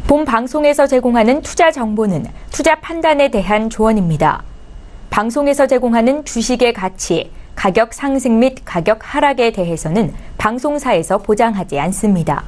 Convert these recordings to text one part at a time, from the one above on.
본 방송에서 제공하는 투자 정보는 투자 판단에 대한 조언입니다. 방송에서 제공하는 주식의 가치, 가격 상승 및 가격 하락에 대해서는 방송사에서 보장하지 않습니다.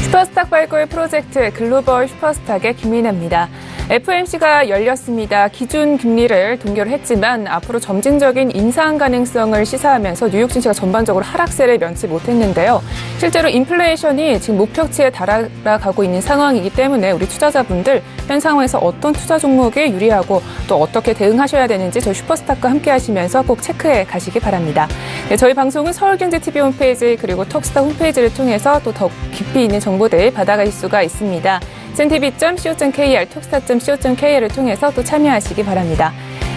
슈퍼스탁 발굴 프로젝트 글로벌 슈퍼스탁의 김민아입니다. FOMC가 열렸습니다. 기준 금리를 동결을 했지만 앞으로 점진적인 인상 가능성을 시사하면서 뉴욕 증시가 전반적으로 하락세를 면치 못했는데요. 실제로 인플레이션이 지금 목표치에 달아가고 있는 상황이기 때문에 우리 투자자분들 현 상황에서 어떤 투자 종목에 유리하고 또 어떻게 대응하셔야 되는지 저희 슈퍼스탁과 함께 하시면서 꼭 체크해 가시기 바랍니다. 네, 저희 방송은 서울경제TV 홈페이지 그리고 톡스타 홈페이지를 통해서 또 더 깊이 있는 정보들 받아가실 수가 있습니다. cntv.co.kr, 톡스타.co.kr을 통해서 또 참여하시기 바랍니다.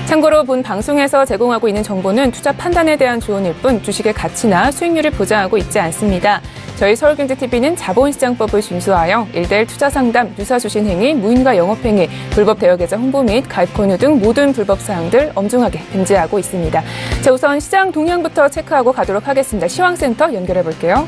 참고로 본 방송에서 제공하고 있는 정보는 투자 판단에 대한 조언일 뿐 주식의 가치나 수익률을 보장하고 있지 않습니다. 저희 서울경제TV는 자본시장법을 준수하여 1:1 투자 상담, 유사주신 행위, 무인가 영업행위, 불법 대여계좌 홍보 및 가입 권유 등 모든 불법 사항들 엄중하게 금지하고 있습니다. 자, 우선 시장 동향부터 체크하고 가도록 하겠습니다. 시황센터 연결해 볼게요.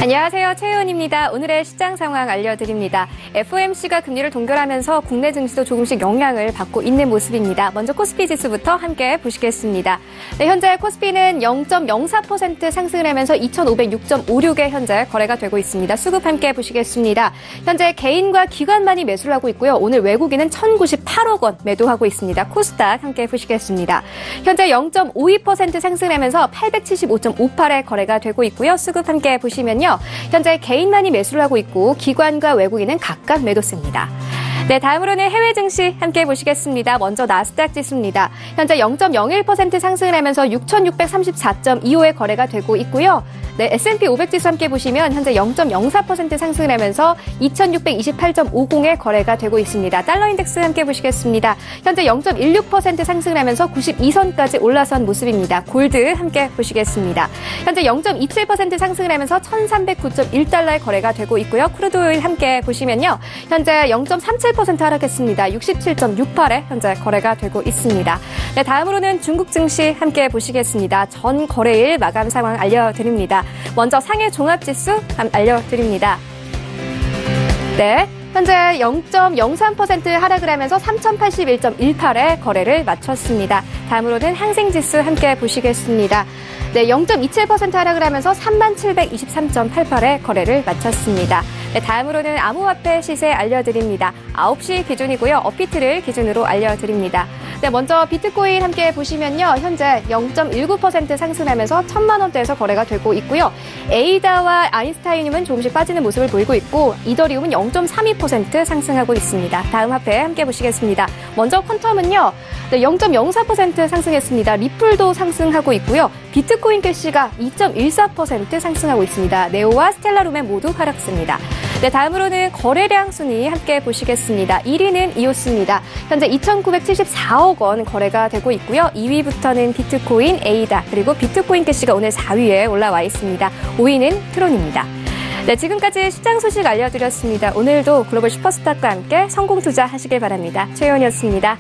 안녕하세요. 최혜원입니다. 오늘의 시장 상황 알려드립니다. FOMC가 금리를 동결하면서 국내 증시도 조금씩 영향을 받고 있는 모습입니다. 먼저 코스피 지수부터 함께 보시겠습니다. 네, 현재 코스피는 0.04% 상승을 하면서 2,506.56에 현재 거래가 되고 있습니다. 수급 함께 보시겠습니다. 현재 개인과 기관만이 매수를 하고 있고요. 오늘 외국인은 1,098억 원 매도하고 있습니다. 코스닥 함께 보시겠습니다. 현재 0.52% 상승을 하면서 875.58에 거래가 되고 있고요. 수급 함께 보시면요. 현재 개인만이 매수를 하고 있고 기관과 외국인은 각각 매도세입니다. 네, 다음으로는 해외 증시 함께 보시겠습니다. 먼저 나스닥 지수입니다. 현재 0.01% 상승을 하면서 6,634.25에 거래가 되고 있고요. 네, S&P 500 지수 함께 보시면 현재 0.04% 상승을 하면서 2,628.50에 거래가 되고 있습니다. 달러 인덱스 함께 보시겠습니다. 현재 0.16% 상승을 하면서 92선까지 올라선 모습입니다. 골드 함께 보시겠습니다. 현재 0.27% 상승을 하면서 1,309.1달러에 거래가 되고 있고요. 크루드 오일 함께 보시면요. 현재 0.37% 하락했습니다. 67.68에 현재 거래가 되고 있습니다. 네, 다음으로는 중국 증시 함께 보시겠습니다. 전 거래일 마감 상황 알려드립니다. 먼저 상해 종합지수 알려드립니다. 네, 현재 0.03% 하락을 하면서 3,081.18에 거래를 마쳤습니다. 다음으로는 항생지수 함께 보시겠습니다. 네, 0.27% 하락을 하면서 3723.88에 거래를 마쳤습니다. 네, 다음으로는 암호화폐 시세 알려드립니다. 9시 기준이고요. 업비트를 기준으로 알려드립니다. 네, 먼저 비트코인 함께 보시면요. 현재 0.19% 상승하면서 1,000만 원대에서 거래가 되고 있고요. 에이다와 아인스타이늄은 조금씩 빠지는 모습을 보이고 있고 이더리움은 0.32% 상승하고 있습니다. 다음 화폐 함께 보시겠습니다. 먼저 퀀텀은요. 네, 0.04% 상승했습니다. 리플도 상승하고 있고요. 비트코인 캐시가 2.14% 상승하고 있습니다. 네오와 스텔라룸의 모두 하락세입니다. 네, 다음으로는 거래량 순위 함께 보시겠습니다. 1위는 이오스입니다. 현재 2,974억 원 거래가 되고 있고요. 2위부터는 비트코인, 에이다, 그리고 비트코인 캐시가 오늘 4위에 올라와 있습니다. 5위는 트론입니다. 네, 지금까지 시장 소식 알려드렸습니다. 오늘도 글로벌 슈퍼스탁과 함께 성공 투자하시길 바랍니다. 최혜원이었습니다.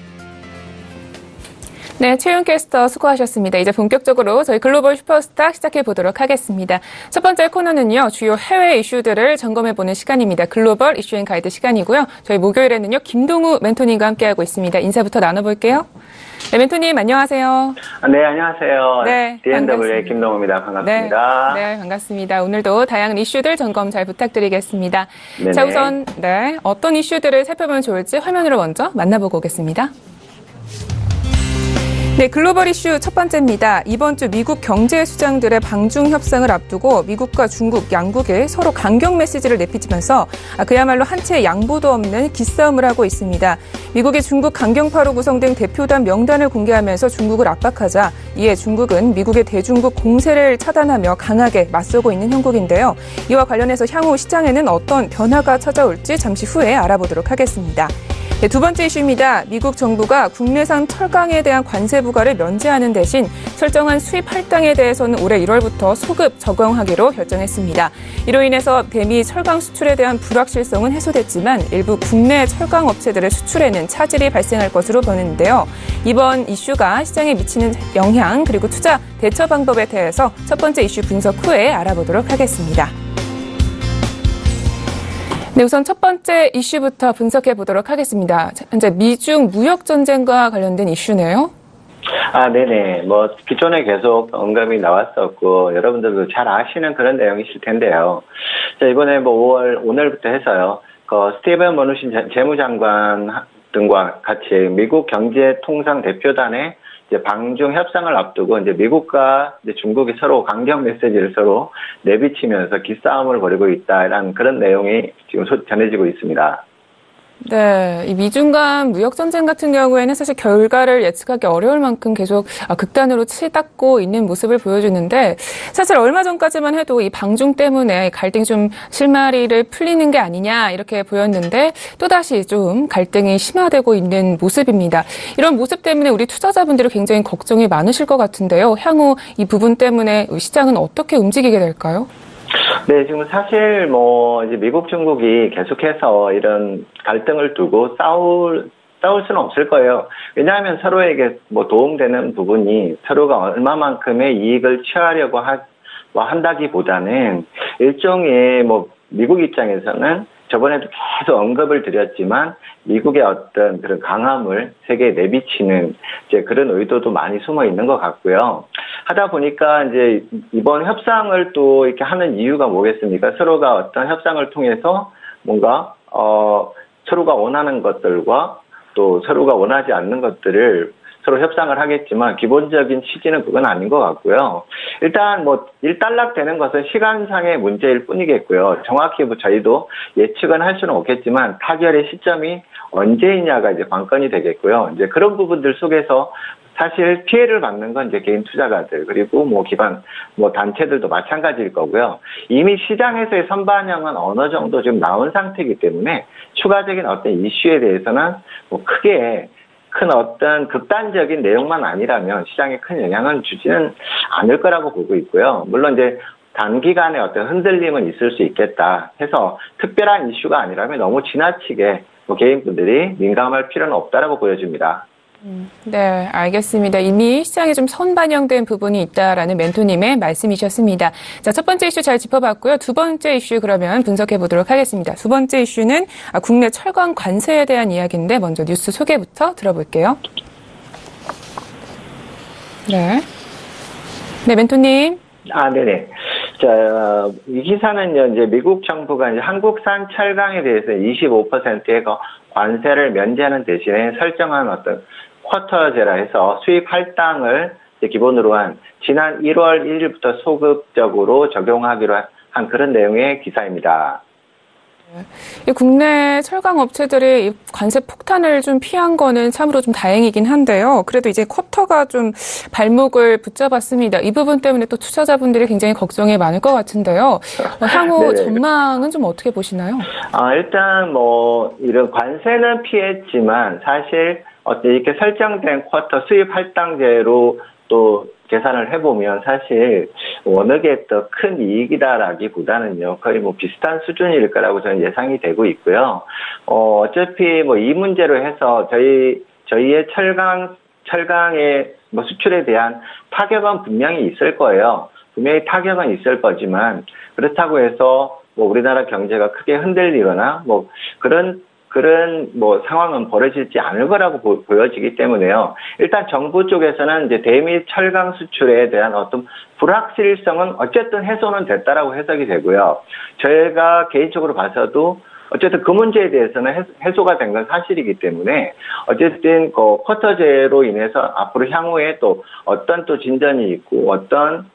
네, 최윤 캐스터 수고하셨습니다. 이제 본격적으로 저희 글로벌 슈퍼스탁 시작해 보도록 하겠습니다. 첫 번째 코너는요, 주요 해외 이슈들을 점검해보는 시간입니다. 글로벌 이슈 앤 가이드 시간이고요. 저희 목요일에는요, 김동우 멘토님과 함께하고 있습니다. 인사부터 나눠볼게요. 네, 멘토님 안녕하세요. 네, 안녕하세요. 네, DNW의 김동우입니다. 반갑습니다. 네, 반갑습니다. 오늘도 다양한 이슈들 점검 잘 부탁드리겠습니다. 네네. 자, 우선 어떤 이슈들을 살펴보면 좋을지 화면으로 먼저 만나보고 오겠습니다. 네, 글로벌 이슈 첫 번째입니다. 이번 주 미국 경제 수장들의 방중 협상을 앞두고 미국과 중국 양국이 서로 강경 메시지를 내비치면서 그야말로 한 채 양보도 없는 기싸움을 하고 있습니다. 미국이 중국 강경파로 구성된 대표단 명단을 공개하면서 중국을 압박하자 이에 중국은 미국의 대중국 공세를 차단하며 강하게 맞서고 있는 형국인데요. 이와 관련해서 향후 시장에는 어떤 변화가 찾아올지 잠시 후에 알아보도록 하겠습니다. 네, 두 번째 이슈입니다. 미국 정부가 국내산 철강에 대한 관세 부과를 면제하는 대신 설정한 수입 할당에 대해서는 올해 1월부터 소급 적용하기로 결정했습니다. 이로 인해서 대미 철강 수출에 대한 불확실성은 해소됐지만 일부 국내 철강 업체들의 수출에는 차질이 발생할 것으로 보이는데요. 이번 이슈가 시장에 미치는 영향 그리고 투자 대처 방법에 대해서 첫 번째 이슈 분석 후에 알아보도록 하겠습니다. 네, 우선 첫 번째 이슈부터 분석해 보도록 하겠습니다. 현재 미중 무역 전쟁과 관련된 이슈네요. 네네. 기존에 계속 언급이 나왔었고, 여러분들도 잘 아시는 그런 내용이실 텐데요. 자, 이번에 5월, 오늘부터 해서요, 스티븐 머누신 재무장관 등과 같이 미국 경제통상대표단의 이제 방중 협상을 앞두고 이제 미국과 이제 중국이 서로 강경 메시지를 서로 내비치면서 기싸움을 벌이고 있다라는 그런 내용이 지금 전해지고 있습니다. 네, 이 미중 간 무역 전쟁 같은 경우에는 사실 결과를 예측하기 어려울 만큼 계속 극단으로 치닫고 있는 모습을 보여주는데 사실 얼마 전까지만 해도 이 방중 때문에 갈등이 좀 실마리를 풀리는 게 아니냐 이렇게 보였는데 또다시 좀 갈등이 심화되고 있는 모습입니다. 이런 모습 때문에 우리 투자자분들이 굉장히 걱정이 많으실 것 같은데요. 향후 이 부분 때문에 시장은 어떻게 움직이게 될까요? 네, 지금 사실 이제 미국, 중국이 계속해서 이런 갈등을 두고 싸울 수는 없을 거예요. 왜냐하면 서로에게 도움되는 부분이 서로가 얼마만큼의 이익을 취하려고 한다기보다는 일종의 미국 입장에서는 저번에도 계속 언급을 드렸지만 미국의 어떤 그런 강함을 세계에 내비치는 이제 그런 의도도 많이 숨어 있는 것 같고요. 하다 보니까 이제 이번 협상을 또 이렇게 하는 이유가 뭐겠습니까? 서로가 어떤 협상을 통해서 뭔가 서로가 원하는 것들과 또 서로가 원하지 않는 것들을 서로 협상을 하겠지만 기본적인 취지는 그건 아닌 것 같고요. 일단 일단락되는 것은 시간상의 문제일 뿐이겠고요. 정확히 저희도 예측은 할 수는 없겠지만 타결의 시점이 언제이냐가 이제 관건이 되겠고요. 이제 그런 부분들 속에서 사실 피해를 받는 건 이제 개인 투자가들 그리고 기관 단체들도 마찬가지일 거고요. 이미 시장에서의 선반영은 어느 정도 좀 나온 상태이기 때문에 추가적인 어떤 이슈에 대해서는 크게 큰 어떤 극단적인 내용만 아니라면 시장에 큰 영향을 주지는 않을 거라고 보고 있고요. 물론 이제 단기간에 어떤 흔들림은 있을 수 있겠다 해서 특별한 이슈가 아니라면 너무 지나치게 개인분들이 민감할 필요는 없다라고 보여집니다. 네, 알겠습니다. 이미 시장에 좀 선반영된 부분이 있다라는 멘토님의 말씀이셨습니다. 자, 첫 번째 이슈 잘 짚어봤고요. 두 번째 이슈 그러면 분석해 보도록 하겠습니다. 두 번째 이슈는 국내 철강 관세에 대한 이야기인데 먼저 뉴스 소개부터 들어볼게요. 네, 멘토님. 네네. 자, 이 기사는요, 이제 미국 정부가 이제 한국산 철강에 대해서 25%의 관세를 면제하는 대신에 설정한 어떤 쿼터제라 해서 수입 할당을 기본으로 한 지난 1월 1일부터 소급적으로 적용하기로 한 그런 내용의 기사입니다. 국내 철강 업체들이 관세 폭탄을 좀 피한 거는 참으로 좀 다행이긴 한데요. 그래도 이제 쿼터가 좀 발목을 붙잡았습니다. 이 부분 때문에 또 투자자분들이 굉장히 걱정이 많을 것 같은데요. 향후 전망은 좀 어떻게 보시나요? 일단 이런 관세는 피했지만 사실 이렇게 설정된 쿼터 수입 할당제로 또 계산을 해보면 사실 어느 게 더 큰 이익이다라기보다는요 거의 비슷한 수준일 거라고 저는 예상이 되고 있고요. 어차피 이 문제로 해서 저희의 철강의 수출에 대한 타격은 분명히 있을 거예요. 분명히 타격은 있을 거지만 그렇다고 해서 우리나라 경제가 크게 흔들리거나 그런 상황은 벌어지지 않을 거라고 보여지기 때문에요. 일단 정부 쪽에서는 이제 대미 철강 수출에 대한 어떤 불확실성은 어쨌든 해소는 됐다라고 해석이 되고요. 저희가 개인적으로 봐서도 어쨌든 그 문제에 대해서는 해소가 된 건 사실이기 때문에 어쨌든 쿼터제로 인해서 앞으로 향후에 또 어떤 또 진전이 있고 어떤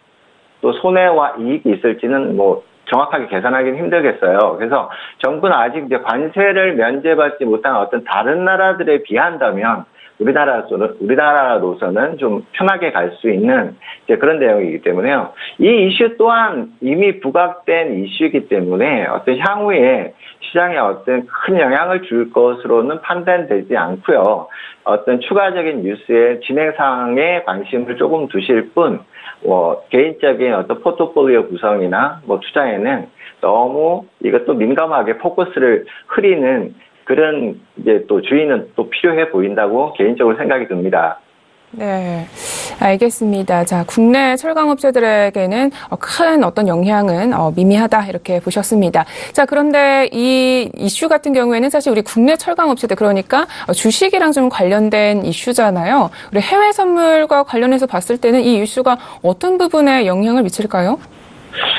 또 손해와 이익이 있을지는 정확하게 계산하기는 힘들겠어요. 그래서 정부는 아직 이제 관세를 면제받지 못한 어떤 다른 나라들에 비한다면 우리나라로서는 좀 편하게 갈 수 있는 이제 그런 내용이기 때문에요. 이 이슈 또한 이미 부각된 이슈이기 때문에 어떤 향후에 시장에 어떤 큰 영향을 줄 것으로는 판단되지 않고요. 어떤 추가적인 뉴스의 진행 사항에 관심을 조금 두실 뿐, 개인적인 어떤 포트폴리오 구성이나 투자에는 너무 이것도 민감하게 포커스를 흐리는 그런 이제 또 주의는 또 필요해 보인다고 개인적으로 생각이 듭니다. 네, 알겠습니다. 자, 국내 철강업체들에게는 큰 어떤 영향은 미미하다 이렇게 보셨습니다. 자, 그런데 이 이슈 같은 경우에는 사실 우리 국내 철강업체들 그러니까 주식이랑 좀 관련된 이슈잖아요. 우리 해외 선물과 관련해서 봤을 때는 이 이슈가 어떤 부분에 영향을 미칠까요?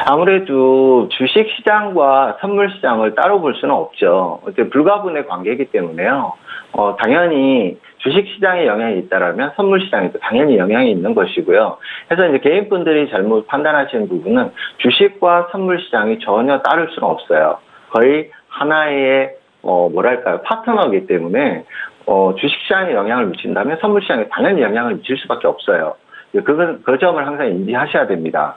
아무래도 주식시장과 선물시장을 따로 볼 수는 없죠. 불가분의 관계이기 때문에요. 당연히 주식시장에 영향이 있다라면 선물시장에도 당연히 영향이 있는 것이고요. 그래서 이제 개인분들이 잘못 판단하시는 부분은 주식과 선물시장이 전혀 따를 수는 없어요. 거의 하나의 파트너이기 때문에 주식시장에 영향을 미친다면 선물시장에 당연히 영향을 미칠 수밖에 없어요. 그 점을 항상 인지하셔야 됩니다.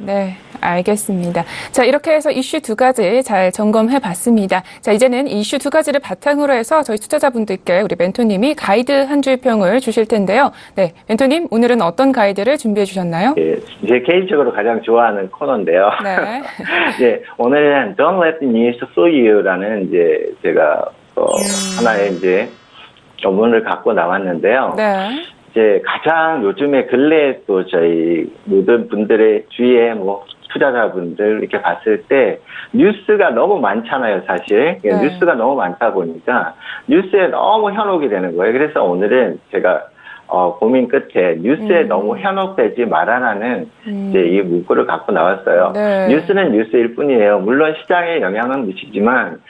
네, 알겠습니다. 자, 이렇게 해서 이슈 두 가지 잘 점검해 봤습니다. 자, 이제는 이슈 두 가지를 바탕으로 해서 저희 투자자분들께 우리 멘토님이 가이드 한 줄 평을 주실 텐데요. 네, 멘토님, 오늘은 어떤 가이드를 준비해 주셨나요? 예, 제 개인적으로 가장 좋아하는 코너인데요. 네. 예, 오늘은 Don't Let the News Fool You라는 이제 제가 하나의 이제 논문을 갖고 나왔는데요. 네. 이제 가장 요즘에 근래 또 저희 모든 분들의 주위에 투자자분들 이렇게 봤을 때 뉴스가 너무 많잖아요, 사실. 네. 뉴스가 너무 많다 보니까 뉴스에 너무 현혹이 되는 거예요. 그래서 오늘은 제가 고민 끝에 뉴스에 너무 현혹되지 말아라는 이제 이 문구를 갖고 나왔어요. 네. 뉴스는 뉴스일 뿐이에요. 물론 시장에 영향은 미치지만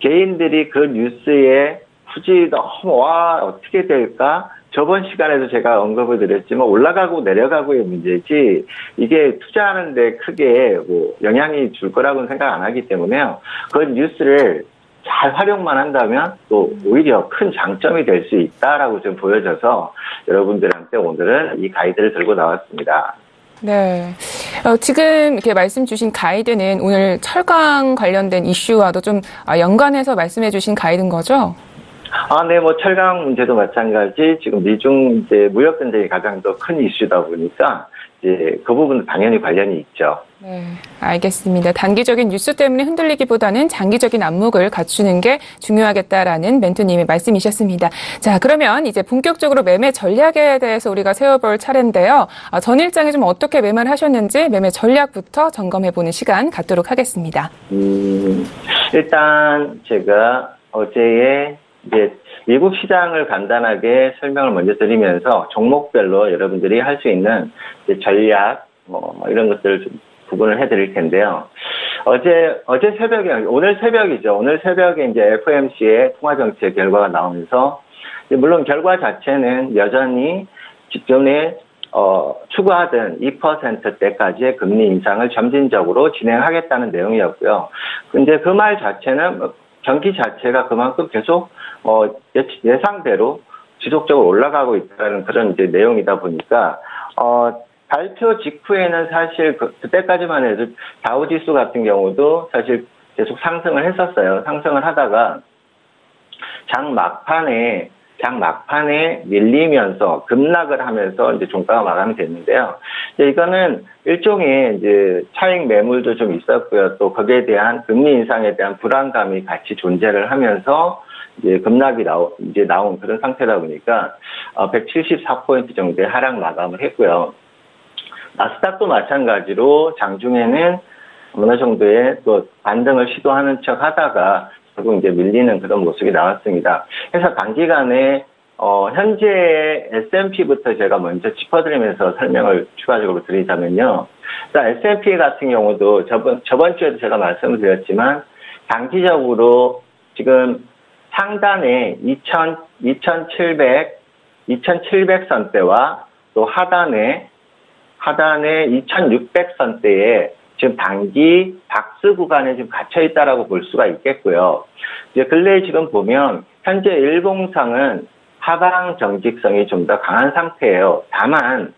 개인들이 그 뉴스에 굳이 너무 어떻게 될까? 저번 시간에도 제가 언급을 드렸지만 올라가고 내려가고의 문제지 이게 투자하는데 크게 영향이 줄 거라고는 생각 안 하기 때문에요. 그 뉴스를 잘 활용만 한다면 또 오히려 큰 장점이 될 수 있다라고 좀 보여져서 여러분들한테 오늘은 이 가이드를 들고 나왔습니다. 네. 지금 이렇게 말씀 주신 가이드는 오늘 철강 관련된 이슈와도 좀 연관해서 말씀해 주신 가이드인 거죠? 네, 철강 문제도 마찬가지. 지금 미중 이제 무역 전쟁이 가장 더 큰 이슈다 보니까 이제 그 부분은 당연히 관련이 있죠. 네, 알겠습니다. 단기적인 뉴스 때문에 흔들리기보다는 장기적인 안목을 갖추는 게 중요하겠다라는 멘토님의 말씀이셨습니다. 자, 그러면 이제 본격적으로 매매 전략에 대해서 우리가 세워볼 차례인데요. 전일장에 좀 어떻게 매매를 하셨는지 매매 전략부터 점검해보는 시간 갖도록 하겠습니다. 일단 제가 어제에 이제 미국 시장을 간단하게 설명을 먼저 드리면서 종목별로 여러분들이 할 수 있는 이제 전략 이런 것들을 좀 구분을 해드릴 텐데요. 어제 새벽에 오늘 새벽이죠. 오늘 새벽에 이제 FOMC의 통화 정책 결과가 나오면서 물론 결과 자체는 여전히 직전에 추구하던 2%대까지의 금리 인상을 점진적으로 진행하겠다는 내용이었고요. 근데 그 말 자체는 경기 자체가 그만큼 계속 예상대로 지속적으로 올라가고 있다는 그런 이제 내용이다 보니까 발표 직후에는 사실 그때까지만 해도 다우지수 같은 경우도 사실 계속 상승을 했었어요. 상승을 하다가 장 막판에 밀리면서 급락을 하면서 이제 종가가 마감이 됐는데요. 이거는 일종의 이제 차익 매물도 좀 있었고요. 또 거기에 대한 금리 인상에 대한 불안감이 같이 존재를 하면서 이제 급락이 나온 그런 상태다 보니까 174포인트 정도의 하락 마감을 했고요. 나스닥도 마찬가지로 장중에는 어느 정도의 또 반등을 시도하는 척 하다가 결국 이제 밀리는 그런 모습이 나왔습니다. 그래서 단기간에 현재 S&P부터 제가 먼저 짚어드리면서 설명을 추가적으로 드리자면요. S&P 같은 경우도 저번 주에도 제가 말씀을 드렸지만 단기적으로 지금 상단에 2,700선대와 또 하단에 2,600선대에 지금 단기 박스 구간에 지금 갇혀 있다라고 볼 수가 있겠고요. 이제 근래에 지금 보면 현재 일봉상은 하방 경직성이 좀 더 강한 상태예요. 다만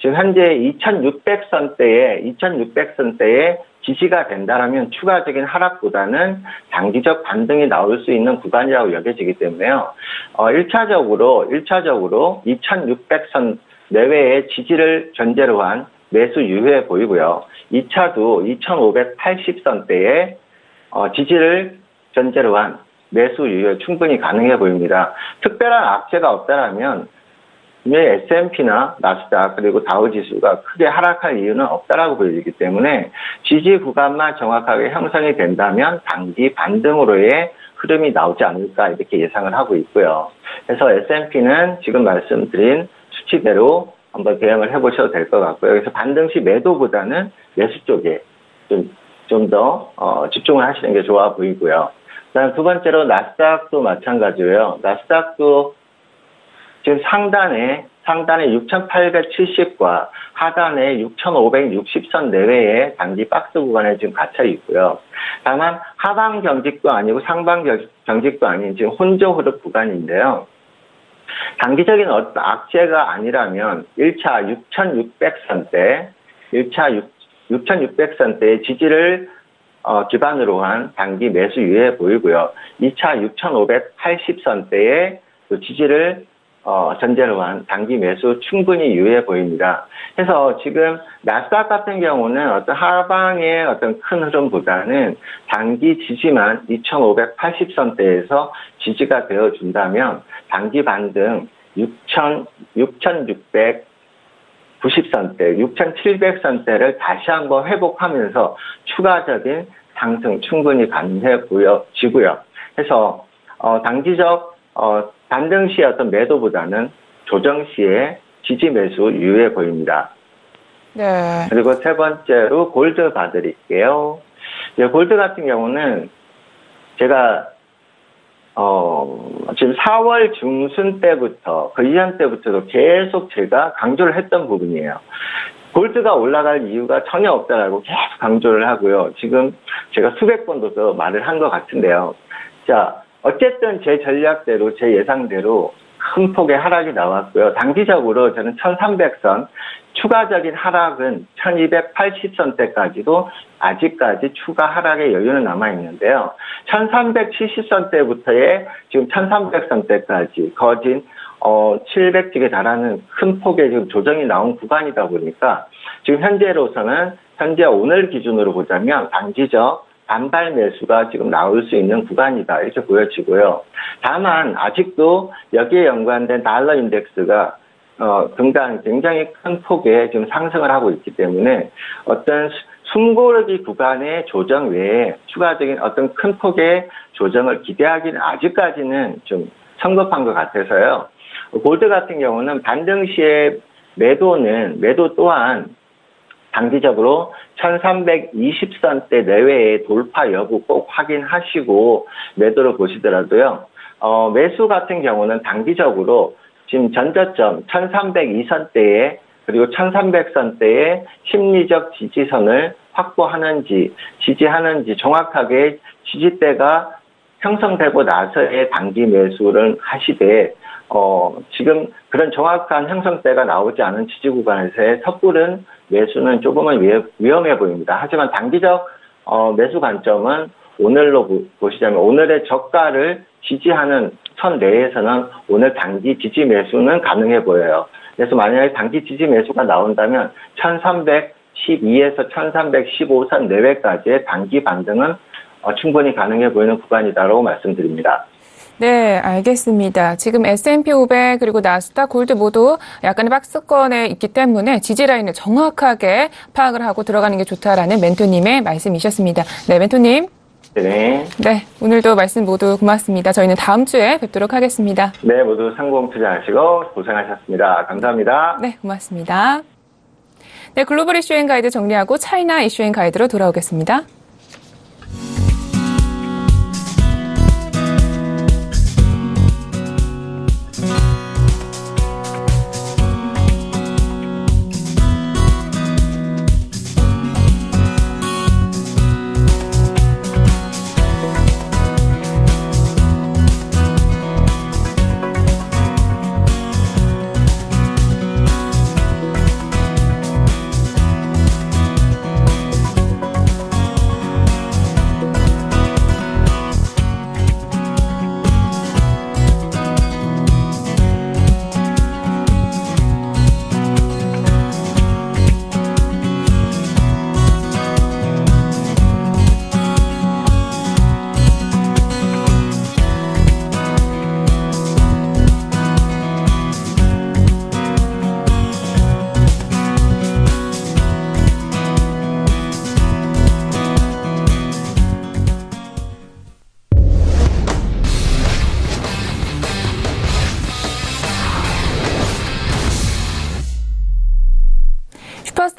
지금 현재 2600선대에 지지가 된다라면 추가적인 하락보다는 단기적 반등이 나올 수 있는 구간이라고 여겨지기 때문에요. 1차적으로 2600선 내외의 지지를 전제로 한 매수 유효해 보이고요. 2차도 2580선대에 지지를 전제로 한 매수 유효 충분히 가능해 보입니다. 특별한 악재가 없다라면 S&P나 나스닥 그리고 다우지수가 크게 하락할 이유는 없다라고 보여지기 때문에 지지 구간만 정확하게 형성이 된다면 단기 반등으로의 흐름이 나오지 않을까 이렇게 예상을 하고 있고요. 그래서 S&P는 지금 말씀드린 수치대로 한번 대응을 해보셔도 될 것 같고요. 그래서 반등 시 매도보다는 매수 쪽에 좀 더 집중을 하시는 게 좋아 보이고요. 그다음 두 번째로 나스닥도 마찬가지고요. 나스닥도 지금 상단에 6,870과 하단에 6,560선 내외의 단기 박스 구간에 지금 갇혀 있고요. 다만 하방 경직도 아니고 상방 경직도 아닌 지금 혼조 흐름 구간인데요. 단기적인 어떤 악재가 아니라면 1차 6,600선대의 지지를 기반으로 한 단기 매수 유효해 보이고요. 2차 6,580선대의 지지를 전제로 한 단기 매수 충분히 유효해 보입니다. 그래서 지금 나스닥 같은 경우는 어떤 하방의 어떤 큰 흐름보다는 단기 지지만 2,580선대에서 지지가 되어준다면 단기 반등 6,690선대, 6,700선대를 다시 한번 회복하면서 추가적인 상승 충분히 가능해 보여지고요. 그래서 단기적 반등 시의 어떤 매도보다는 조정 시에 지지 매수 유효해 보입니다. 네. 그리고 세 번째로 골드 봐드릴게요. 골드 같은 경우는 제가 지금 4월 중순 때부터 그 이전 때부터도 계속 제가 강조를 했던 부분이에요. 골드가 올라갈 이유가 전혀 없다라고 계속 강조를 하고요. 지금 제가 수백 번도 더 말을 한 것 같은데요. 자, 어쨌든 제 전략대로, 제 예상대로 큰 폭의 하락이 나왔고요. 단기적으로 저는 1300선, 추가적인 하락은 1280선대까지도 아직까지 추가 하락의 여유는 남아있는데요. 1370선대부터의 지금 1300선대까지 거진 700쪽에 달하는 큰 폭의 지금 조정이 나온 구간이다 보니까 지금 현재 오늘 기준으로 보자면 단기적 반발 매수가 지금 나올 수 있는 구간이다 이렇게 보여지고요. 다만 아직도 여기에 연관된 달러 인덱스가 굉장히 큰 폭의 지금 상승을 하고 있기 때문에 어떤 숨고르기 구간의 조정 외에 추가적인 어떤 큰 폭의 조정을 기대하기는 아직까지는 좀 성급한 것 같아서요. 골드 같은 경우는 반등 시의 매도 또한 단기적으로 1320선대 내외의 돌파 여부 꼭 확인하시고 매도를 보시더라도요. 매수 같은 경우는 단기적으로 지금 전저점 1302선대에 그리고 1300선대의 심리적 지지선을 확보하는지 지지하는지 정확하게 지지대가 형성되고 나서의 단기 매수를 하시되 지금 그런 정확한 형성대가 나오지 않은 지지 구간에서의 섣부른 매수는 조금은 위험해 보입니다. 하지만 단기적 매수 관점은 오늘로 보시자면 오늘의 저가를 지지하는 선 내에서는 오늘 단기 지지 매수는 가능해 보여요. 그래서 만약에 단기 지지 매수가 나온다면 1312에서 1315선 내외까지의 단기 반등은 충분히 가능해 보이는 구간이다라고 말씀드립니다. 네, 알겠습니다. 지금 S&P 500 그리고 나스닥, 골드 모두 약간의 박스권에 있기 때문에 지지 라인을 정확하게 파악을 하고 들어가는 게 좋다라는 멘토님의 말씀이셨습니다. 네, 멘토님. 네. 네, 오늘도 말씀 모두 고맙습니다. 저희는 다음 주에 뵙도록 하겠습니다. 네, 모두 성공 투자하시고 고생하셨습니다. 감사합니다. 네, 고맙습니다. 네, 글로벌 이슈앤 가이드 정리하고 차이나 이슈앤 가이드로 돌아오겠습니다.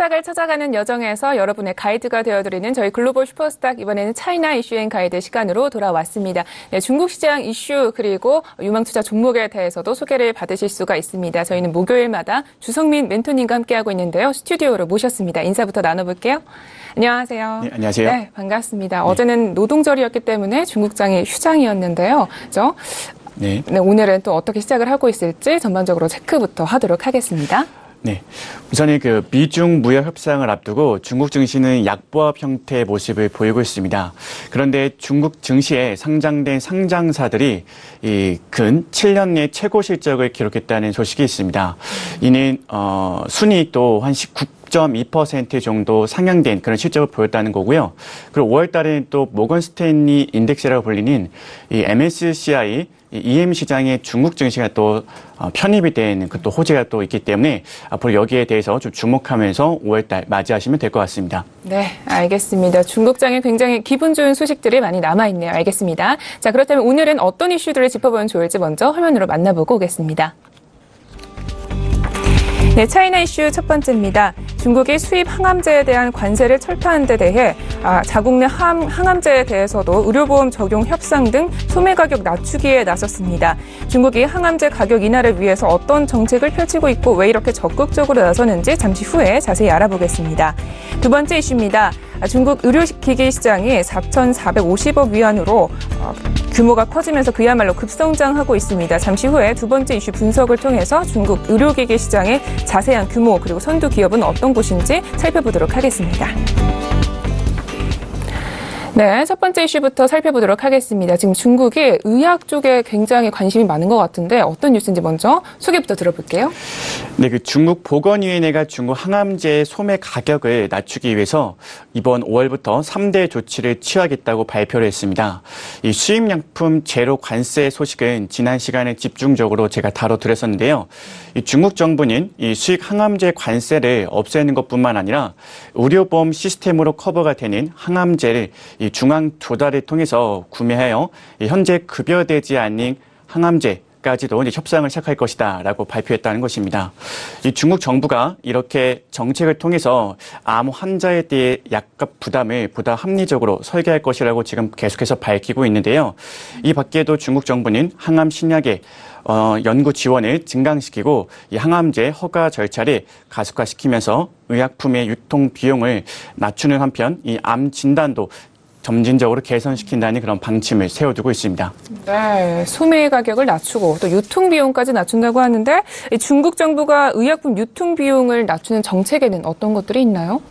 슈퍼스탁을 찾아가는 여정에서 여러분의 가이드가 되어드리는 저희 글로벌 슈퍼스탁, 이번에는 차이나 이슈 앤 가이드 시간으로 돌아왔습니다. 네, 중국 시장 이슈 그리고 유망투자 종목에 대해서도 소개를 받으실 수가 있습니다. 저희는 목요일마다 주성민 멘토님과 함께하고 있는데요. 스튜디오로 모셨습니다. 인사부터 나눠볼게요. 안녕하세요. 네, 안녕하세요. 네, 반갑습니다. 어제는 노동절이었기 때문에 중국장이 휴장이었는데요. 그렇죠? 네. 네, 오늘은 또 어떻게 시작을 하고 있을지 전반적으로 체크부터 하도록 하겠습니다. 네. 우선은 미중 무역 협상을 앞두고 중국 증시는 약보합 형태의 모습을 보이고 있습니다. 그런데 중국 증시에 상장된 상장사들이 근 7년 내 최고 실적을 기록했다는 소식이 있습니다. 이는 순이익도 한 19.2% 정도 상향된 그런 실적을 보였다는 거고요. 그리고 5월 달에는 또 모건 스탠리 인덱스라고 불리는 이 MSCI EM 시장에 중국 증시가 또 편입이 된 그 또 호재가 또 있기 때문에 앞으로 여기에 대해서 좀 주목하면서 5월달 맞이하시면 될 것 같습니다. 네, 알겠습니다. 중국장에 굉장히 기분 좋은 소식들이 많이 남아있네요. 알겠습니다. 자, 그렇다면 오늘은 어떤 이슈들을 짚어보면 좋을지 먼저 화면으로 만나보고 오겠습니다. 네, 차이나 이슈 첫 번째입니다. 중국이 수입 항암제에 대한 관세를 철폐한 데 대해 자국 내 항암제에 대해서도 의료보험 적용 협상 등 소매 가격 낮추기에 나섰습니다. 중국이 항암제 가격 인하를 위해서 어떤 정책을 펼치고 있고 왜 이렇게 적극적으로 나서는지 잠시 후에 자세히 알아보겠습니다. 두 번째 이슈입니다. 중국 의료기기 시장이 4,450억 위안으로 규모가 커지면서 그야말로 급성장하고 있습니다. 잠시 후에 두 번째 이슈 분석을 통해서 중국 의료기기 시장의 자세한 규모 그리고 선두 기업은 어떤 곳인지 살펴보도록 하겠습니다. 네, 첫 번째 이슈부터 살펴보도록 하겠습니다. 지금 중국이 의학 쪽에 굉장히 관심이 많은 것 같은데 어떤 뉴스인지 먼저 소개부터 들어볼게요. 네, 중국 보건위원회가 중국 항암제 소매 가격을 낮추기 위해서 이번 5월부터 3대 조치를 취하겠다고 발표를 했습니다. 이 수입약품 제로 관세 소식은 지난 시간에 집중적으로 제가 다뤄드렸었는데요. 이 중국 정부는 이 수입 항암제 관세를 없애는 것뿐만 아니라 의료보험 시스템으로 커버가 되는 항암제를 이 중앙 조달을 통해서 구매하여 현재 급여되지 않는 항암제까지도 이제 협상을 시작할 것이다라고 발표했다는 것입니다. 이 중국 정부가 이렇게 정책을 통해서 암 환자에 대해 약값 부담을 보다 합리적으로 설계할 것이라고 지금 계속해서 밝히고 있는데요. 이 밖에도 중국 정부는 항암 신약의 연구 지원을 증강시키고 이 항암제 허가 절차를 가속화시키면서 의약품의 유통 비용을 낮추는 한편 이 암 진단도 점진적으로 개선시킨다는 그런 방침을 세워두고 있습니다. 네, 소매 가격을 낮추고 또 유통 비용까지 낮춘다고 하는데 중국 정부가 의약품 유통 비용을 낮추는 정책에는 어떤 것들이 있나요?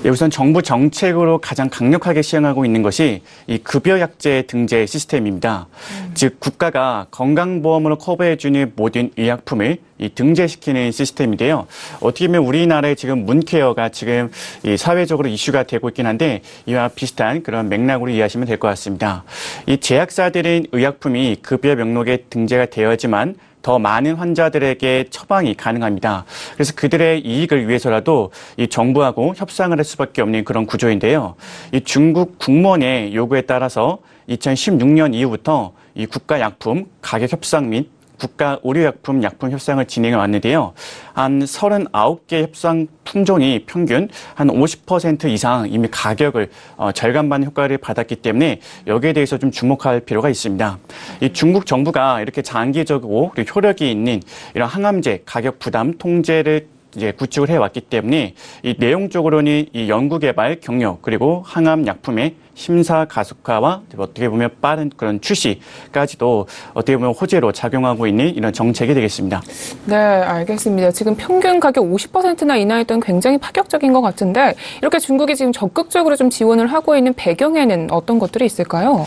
예, 우선 정부 정책으로 가장 강력하게 시행하고 있는 것이 이 급여약제 등재 시스템입니다. 즉 국가가 건강보험으로 커버해주는 모든 의약품을 이 등재시키는 시스템인데요. 어떻게 보면 우리나라의 지금 문케어가 지금 이 사회적으로 이슈가 되고 있긴 한데 이와 비슷한 그런 맥락으로 이해하시면 될 것 같습니다. 이 제약사들은 의약품이 급여 명록에 등재가 되어야지만 더 많은 환자들에게 처방이 가능합니다. 그래서 그들의 이익을 위해서라도 이 정부하고 협상을 할 수밖에 없는 그런 구조인데요. 이 중국 국무원의 요구에 따라서 2016년 이후부터 이 국가약품 가격 협상 및 국가의료약품 약품 협상을 진행해 왔는데요. 한 39개 협상 품종이 평균 한 50% 이상 이미 가격을 절감받는 효과를 받았기 때문에 여기에 대해서 좀 주목할 필요가 있습니다. 이 중국 정부가 이렇게 장기적이고 그리고 효력이 있는 이런 항암제 가격 부담 통제를 이제 구축을 해왔기 때문에 이 내용적으로는 이 연구개발 경력 그리고 항암 약품의 심사 가속화와 어떻게 보면 빠른 그런 출시까지도 어떻게 보면 호재로 작용하고 있는 이런 정책이 되겠습니다. 네, 알겠습니다. 지금 평균 가격 50%나 인하했던 굉장히 파격적인 것 같은데 이렇게 중국이 지금 적극적으로 좀 지원을 하고 있는 배경에는 어떤 것들이 있을까요?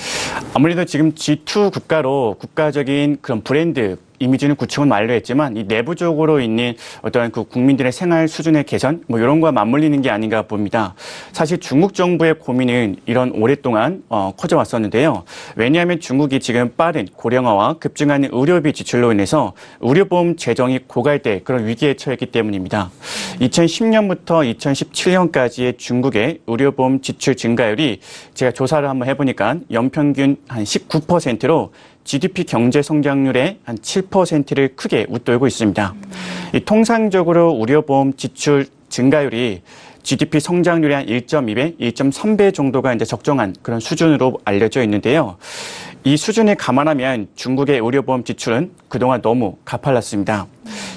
아무래도 지금 G2 국가로 국가적인 그런 브랜드 이미지는 구축은 완료했지만 이 내부적으로 있는 어떤 그 국민들의 생활 수준의 개선 뭐 이런 거와 맞물리는 게 아닌가 봅니다. 사실 중국 정부의 고민은 이런 오랫동안 커져왔었는데요. 왜냐하면 중국이 지금 빠른 고령화와 급증하는 의료비 지출로 인해서 의료보험 재정이 고갈돼 그런 위기에 처했기 때문입니다. 2010년부터 2017년까지의 중국의 의료보험 지출 증가율이 제가 조사를 한번 해보니까 연평균 한 19%로 GDP 경제 성장률의 한 7%를 크게 웃돌고 있습니다. 통상적으로 의료보험 지출 증가율이 GDP 성장률의 한 1.2배, 1.3배 정도가 이제 적정한 그런 수준으로 알려져 있는데요. 이 수준을 감안하면 중국의 의료보험 지출은 그동안 너무 가팔랐습니다.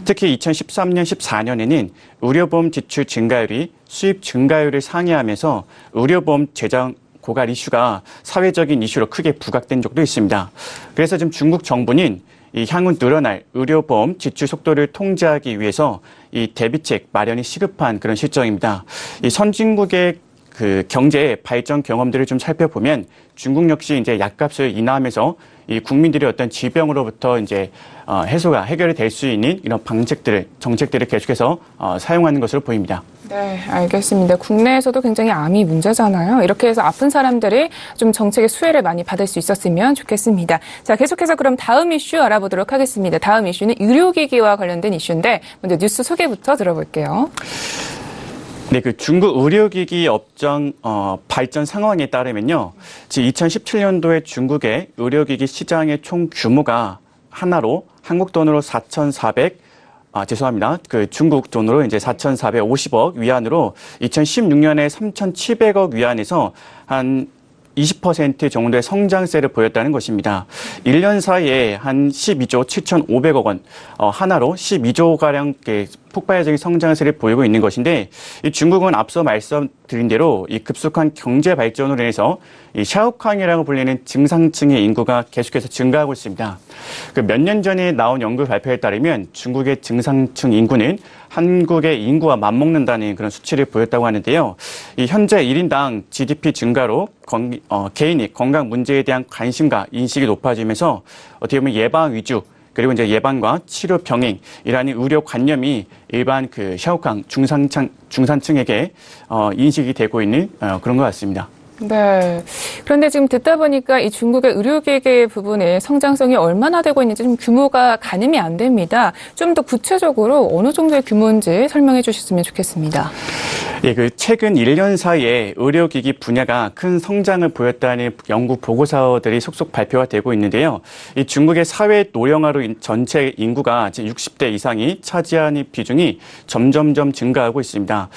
특히 2013년, 14년에는 의료보험 지출 증가율이 수입 증가율을 상회하면서 의료보험 재정 고갈 이슈가 사회적인 이슈로 크게 부각된 적도 있습니다. 그래서 지금 중국 정부는 이 향후 늘어날 의료보험 지출 속도를 통제하기 위해서 이 대비책 마련이 시급한 그런 실정입니다. 이 선진국의 그 경제 발전 경험들을 좀 살펴보면 중국 역시 이제 약값을 인하하면서 이 국민들의 어떤 질병으로부터 이제 해결이 될 수 있는 이런 정책들을 계속해서 사용하는 것으로 보입니다. 네, 알겠습니다. 국내에서도 굉장히 암이 문제잖아요. 이렇게 해서 아픈 사람들이 좀 정책의 수혜를 많이 받을 수 있었으면 좋겠습니다. 자, 계속해서 그럼 다음 이슈 알아보도록 하겠습니다. 다음 이슈는 의료기기와 관련된 이슈인데 먼저 뉴스 소개부터 들어볼게요. 네, 그 중국 의료기기 업종 발전 상황에 따르면요, 지금 2017년도에 중국의 의료기기 시장의 총 규모가 하나로 한국 돈으로 그 중국 돈으로 이제 4,450억 위안으로 2016년에 3,700억 위안에서 한 20% 정도의 성장세를 보였다는 것입니다. 1년 사이에 한 12조 7,500억 원, 하나로 12조가량 폭발적인 성장세를 보이고 있는 것인데, 이 중국은 앞서 말씀드린 대로 이 급속한 경제 발전으로 인해서 이 샤오캉이라고 불리는 증상층의 인구가 계속해서 증가하고 있습니다. 그 몇 년 전에 나온 연구 발표에 따르면 중국의 증상층 인구는 한국의 인구와 맞먹는다는 그런 수치를 보였다고 하는데요. 이 현재 1인당 GDP 증가로 개인이 건강 문제에 대한 관심과 인식이 높아지면서 어떻게 보면 예방 위주, 그리고 이제 예방과 치료 병행이라는 의료 관념이 일반 그 샤오캉 중산층에게 인식이 되고 있는 그런 것 같습니다. 네. 그런데 지금 듣다 보니까 이 중국의 의료기기 부분의 성장성이 얼마나 되고 있는지 좀 규모가 가늠이 안 됩니다. 좀 더 구체적으로 어느 정도의 규모인지 설명해 주셨으면 좋겠습니다. 예, 그 최근 1년 사이에 의료기기 분야가 큰 성장을 보였다는 연구 보고서들이 속속 발표가 되고 있는데요. 이 중국의 사회 노령화로 전체 인구가 60대 이상이 차지하는 비중이 점점점 증가하고 있습니다.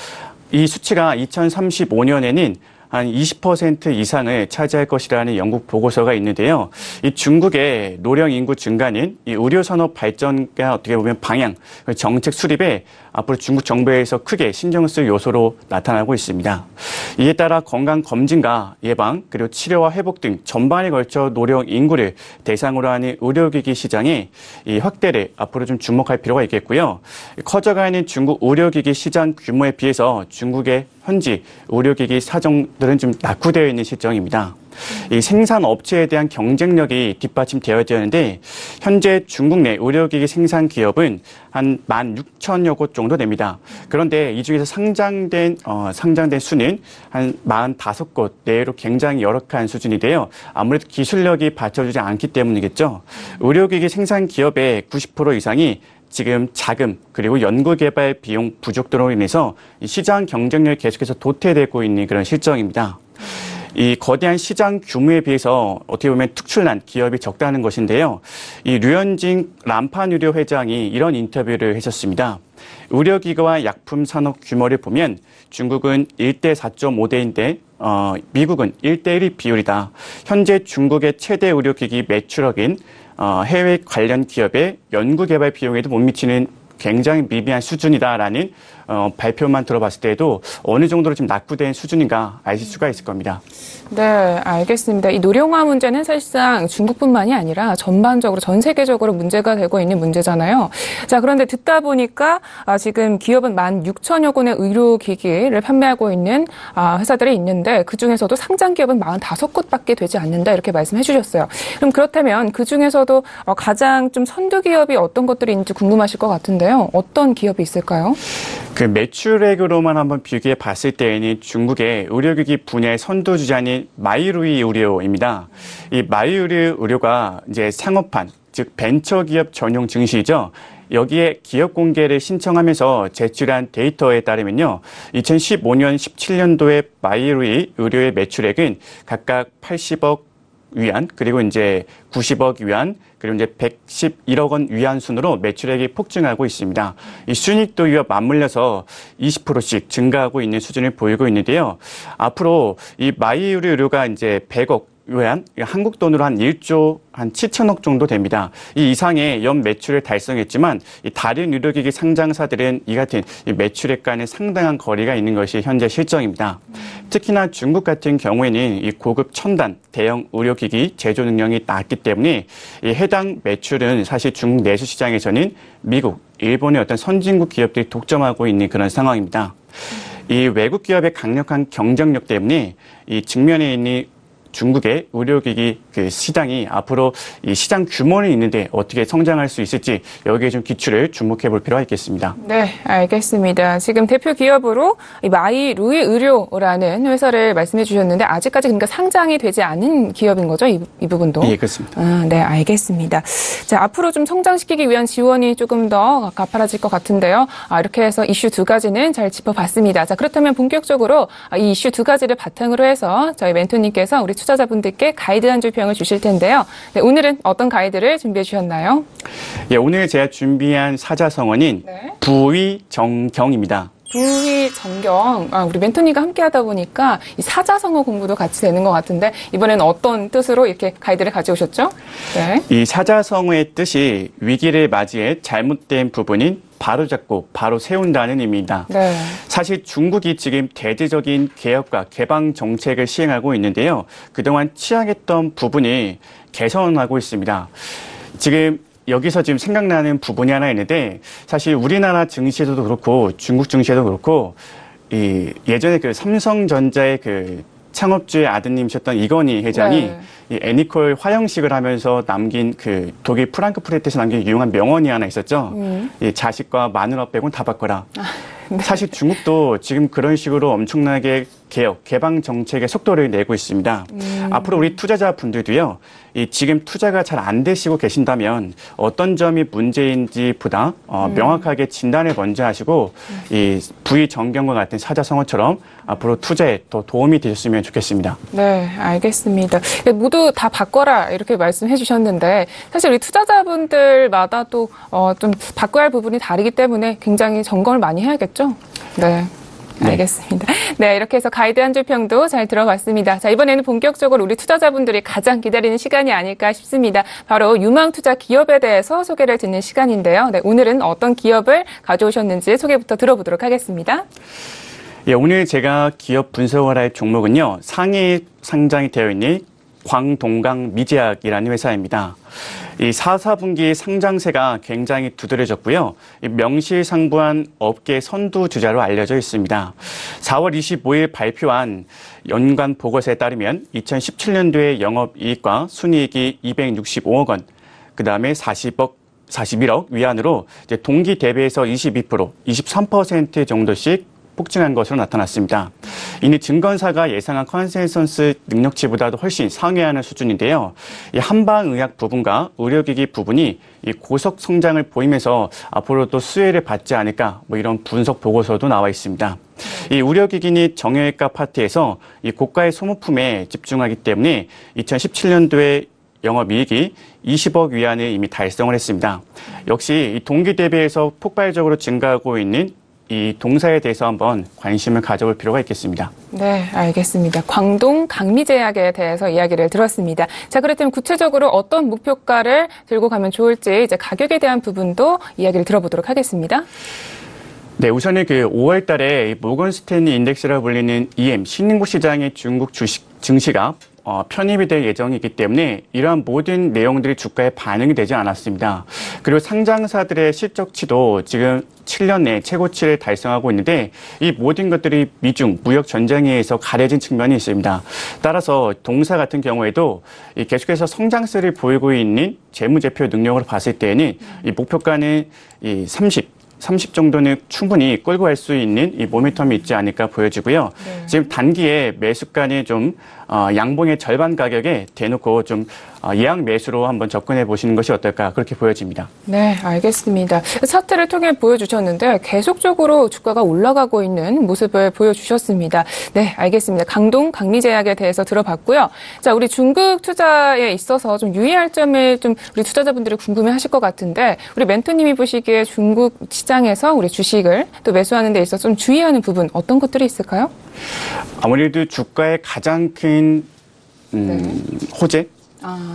이 수치가 2035년에는 한 20% 이상을 차지할 것이라는 영국 보고서가 있는데요. 이 중국의 노령 인구 증가는 이 의료 산업 발전과 어떻게 보면 방향, 정책 수립에 앞으로 중국 정부에서 크게 신경을 쓸 요소로 나타나고 있습니다. 이에 따라 건강 검진과 예방, 그리고 치료와 회복 등 전반에 걸쳐 노령 인구를 대상으로 하는 의료기기 시장의 이 확대를 앞으로 좀 주목할 필요가 있겠고요. 커져가는 중국 의료기기 시장 규모에 비해서 중국의 현지 의료기기 사정들은 좀 낙후되어 있는 실정입니다. 이 생산 업체에 대한 경쟁력이 뒷받침되어야 되는데 현재 중국 내 의료기기 생산 기업은 한 16,000여 곳 정도 됩니다. 그런데 이 중에서 상장된 수는 한 45곳 내외로 굉장히 열악한 수준인데요. 아무래도 기술력이 받쳐주지 않기 때문이겠죠. 의료기기 생산 기업의 90% 이상이 지금 자금 그리고 연구개발 비용 부족 등으로 인해서 이 시장 경쟁력이 계속해서 도태되고 있는 그런 실정입니다. 이 거대한 시장 규모에 비해서 어떻게 보면 특출난 기업이 적다는 것인데요. 이 류현진 람파유료 회장이 이런 인터뷰를 했었습니다. 의료기기와 약품 산업 규모를 보면 중국은 1대 4.5대인데 미국은 1대1의 비율이다. 현재 중국의 최대 의료기기 매출액인 해외 관련 기업의 연구개발 비용에도 못 미치는 굉장히 미비한 수준이다라는 발표만 들어봤을 때에도 어느 정도로 좀 낙후된 수준인가 아실 수가 있을 겁니다. 네, 알겠습니다. 이 노령화 문제는 사실상 중국뿐만이 아니라 전반적으로 전 세계적으로 문제가 되고 있는 문제잖아요. 자, 그런데 듣다 보니까 지금 기업은 16,000여 군의 의료기기를 판매하고 있는 회사들이 있는데 그중에서도 상장 기업은 45곳밖에 되지 않는다 이렇게 말씀해 주셨어요. 그럼 그렇다면 그중에서도 가장 좀 선두 기업이 어떤 것들이 있는지 궁금하실 것 같은데요. 어떤 기업이 있을까요? 그 매출액으로만 한번 비교해 봤을 때에는 중국의 의료기기 분야의 선두주자인 마이루이 의료입니다. 이 마이루이 의료가 이제 상업판, 즉 벤처기업 전용 증시이죠. 여기에 기업 공개를 신청하면서 제출한 데이터에 따르면요. 2015년, 17년도에 마이루이 의료의 매출액은 각각 80억 위안, 그리고 이제 90억 위안, 그리고 이제 111억 원 위안 순으로 매출액이 폭증하고 있습니다. 이 순이익도 이와 맞물려서 20%씩 증가하고 있는 수준을 보이고 있는데요. 앞으로 이 마이유리 의료가 이제 100억 위안, 한국 돈으로 한 1조 한 7천억 정도 됩니다. 이 이상의 연 매출을 달성했지만 이 다른 의료기기 상장사들은 이 같은 이 매출액과는 상당한 거리가 있는 것이 현재 실정입니다. 특히나 중국 같은 경우에는 이 고급 첨단 대형 의료기기 제조 능력이 낮기 때문에 이 해당 매출은 사실 중국 내수 시장에서는 미국, 일본의 어떤 선진국 기업들이 독점하고 있는 그런 상황입니다. 이 외국 기업의 강력한 경쟁력 때문에 이 측면에 있는 중국의 의료기기 그 시장이 앞으로 이 시장 규모는 있는데 어떻게 성장할 수 있을지 여기에 좀 기출을 주목해 볼 필요가 있겠습니다. 네, 알겠습니다. 지금 대표 기업으로 마이루이 의료라는 회사를 말씀해 주셨는데 아직까지 그러니까 상장이 되지 않은 기업인 거죠? 이 부분도? 예, 그렇습니다. 네, 알겠습니다. 자, 앞으로 좀 성장시키기 위한 지원이 조금 더 가파라질 것 같은데요. 이렇게 해서 이슈 두 가지는 잘 짚어봤습니다. 자, 그렇다면 본격적으로 이 이슈 두 가지를 바탕으로 해서 저희 멘토님께서 우리 투자자분들께 가이드 한 줄 평을 주실 텐데요. 네, 오늘은 어떤 가이드를 준비해 주셨나요? 예, 오늘 제가 준비한 사자성어는 네. 부의정경입니다. 부의정경. 우리 멘토님과 함께 하다 보니까 이 사자성어 공부도 같이 되는 것 같은데 이번에는 어떤 뜻으로 이렇게 가이드를 가져오셨죠? 네. 이 사자성어의 뜻이 위기를 맞이해 잘못된 부분인 바로잡고 바로 세운다는 의미입니다. 네. 사실 중국이 지금 대대적인 개혁과 개방 정책을 시행하고 있는데요. 그동안 취약했던 부분이 개선하고 있습니다. 지금 여기서 지금 생각나는 부분이 하나 있는데 사실 우리나라 증시에서도 그렇고 중국 증시에도 그렇고 이 예전에 그 삼성전자의 그 창업주의 아드님이셨던 이건희 회장이 네. 이 애니콜 화형식을 하면서 남긴 그 독일 프랑크푸르트에서 남긴 유용한 명언이 하나 있었죠. 이 자식과 마누라 빼고는 다 바꿔라. 네. 사실 중국도 지금 그런 식으로 엄청나게 개혁, 개방 정책의 속도를 내고 있습니다. 앞으로 우리 투자자분들도요, 이 지금 투자가 잘 안 되시고 계신다면 어떤 점이 문제인지 보다 명확하게 진단을 먼저 하시고 이 부의 정경과 같은 사자성어처럼 앞으로 투자에 더 도움이 되셨으면 좋겠습니다. 네, 알겠습니다. 모두 다 바꿔라 이렇게 말씀해 주셨는데 사실 우리 투자자분들마다 또 좀 바꿔야 할 부분이 다르기 때문에 굉장히 점검을 많이 해야겠죠? 네. 알겠습니다. 네, 이렇게 해서 가이드 한 줄 평도 잘 들어봤습니다. 자, 이번에는 본격적으로 우리 투자자분들이 가장 기다리는 시간이 아닐까 싶습니다. 바로 유망 투자 기업에 대해서 소개를 듣는 시간인데요. 네, 오늘은 어떤 기업을 가져오셨는지 소개부터 들어보도록 하겠습니다. 예, 오늘 제가 기업 분석을 할 종목은요, 상해 상장이 되어 있는 광동강 미제약이라는 회사입니다. 이 4분기 상장세가 굉장히 두드러졌고요. 명실상부한 업계 선두주자로 알려져 있습니다. 4월 25일 발표한 연간 보고서에 따르면 2017년도에 영업이익과 순이익이 265억 원, 그 다음에 41억 위안으로 이제 동기 대비해서 22%, 23% 정도씩 폭증한 것으로 나타났습니다. 이는 증권사가 예상한 컨센서스 능력치보다도 훨씬 상회하는 수준인데요. 이 한방의학 부분과 의료기기 부분이 이 고속 성장을 보이면서 앞으로도 수혜를 받지 않을까 뭐 이런 분석 보고서도 나와 있습니다. 이 의료기기니 정형외과 파트에서 이 고가의 소모품에 집중하기 때문에 2017년도에 영업이익이 20억 위안을 이미 달성을 했습니다. 역시 이 동기 대비해서 폭발적으로 증가하고 있는 이 동사에 대해서 한번 관심을 가져볼 필요가 있겠습니다. 네, 알겠습니다. 광동 강미제약에 대해서 이야기를 들었습니다. 자, 그렇다면 구체적으로 어떤 목표가를 들고 가면 좋을지 이제 가격에 대한 부분도 이야기를 들어보도록 하겠습니다. 네, 우선은 그 5월 달에 모건 스탠리 인덱스라고 불리는 EM, 신흥국 시장의 중국 주식 증시가 편입이 될 예정이기 때문에 이러한 모든 내용들이 주가에 반영이 되지 않았습니다. 그리고 상장사들의 실적치도 지금 7년 내 최고치를 달성하고 있는데 이 모든 것들이 미중 무역 전쟁에 의해서 가려진 측면이 있습니다. 따라서 동사 같은 경우에도 계속해서 성장세를 보이고 있는 재무제표 능력으로 봤을 때에는 이 목표가는 이 30 정도는 충분히 끌고 갈 수 있는 이 모멘텀이 있지 않을까 보여지고요. 네. 지금 단기에 매수가는 좀 양봉의 절반 가격에 대놓고 좀 예약 매수로 한번 접근해 보시는 것이 어떨까 그렇게 보여집니다. 네, 알겠습니다. 차트를 통해 보여주셨는데 계속적으로 주가가 올라가고 있는 모습을 보여주셨습니다. 네, 알겠습니다. 강동, 강리제약에 대해서 들어봤고요. 자, 우리 중국 투자에 있어서 좀 유의할 점을 좀 우리 투자자분들이 궁금해하실 것 같은데 우리 멘토님이 보시기에 중국 시장에서 우리 주식을 또 매수하는 데 있어서 좀 주의하는 부분 어떤 것들이 있을까요? 아무래도 주가의 가장 큰 호재.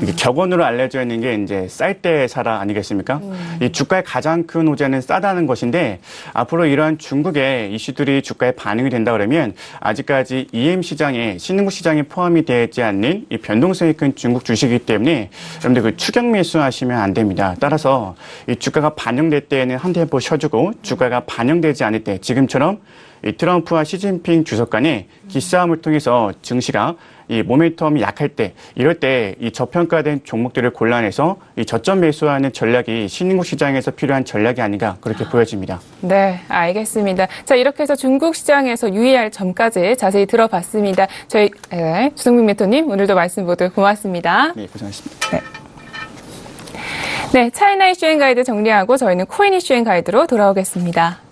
이게 격언으로 알려져 있는 게 이제 쌀 때 사라 아니겠습니까? 이 주가의 가장 큰 호재는 싸다는 것인데 앞으로 이러한 중국의 이슈들이 주가에 반영이 된다 그러면 아직까지 EM 시장에 신흥국 시장에 포함이 되지 않는 이 변동성이 큰 중국 주식이기 때문에 여러분들 그 추격 매수하시면 안 됩니다. 따라서 이 주가가 반영될 때에는 한 템포 쉬어주고 주가가 반영되지 않을 때 지금처럼 이 트럼프와 시진핑 주석 간의 기싸움을 통해서 증시가 이 모멘텀이 약할 때, 이럴 때 이 저평가된 종목들을 골라내서 이 저점 매수하는 전략이 신흥국 시장에서 필요한 전략이 아닌가 그렇게 보여집니다. 네, 알겠습니다. 자, 이렇게 해서 중국 시장에서 유의할 점까지 자세히 들어봤습니다. 저희 주성민 멘토님 오늘도 말씀 모두 고맙습니다. 네, 고생하셨습니다. 네, 차이나 이슈앤 가이드 정리하고 저희는 코인 이슈앤 가이드로 돌아오겠습니다.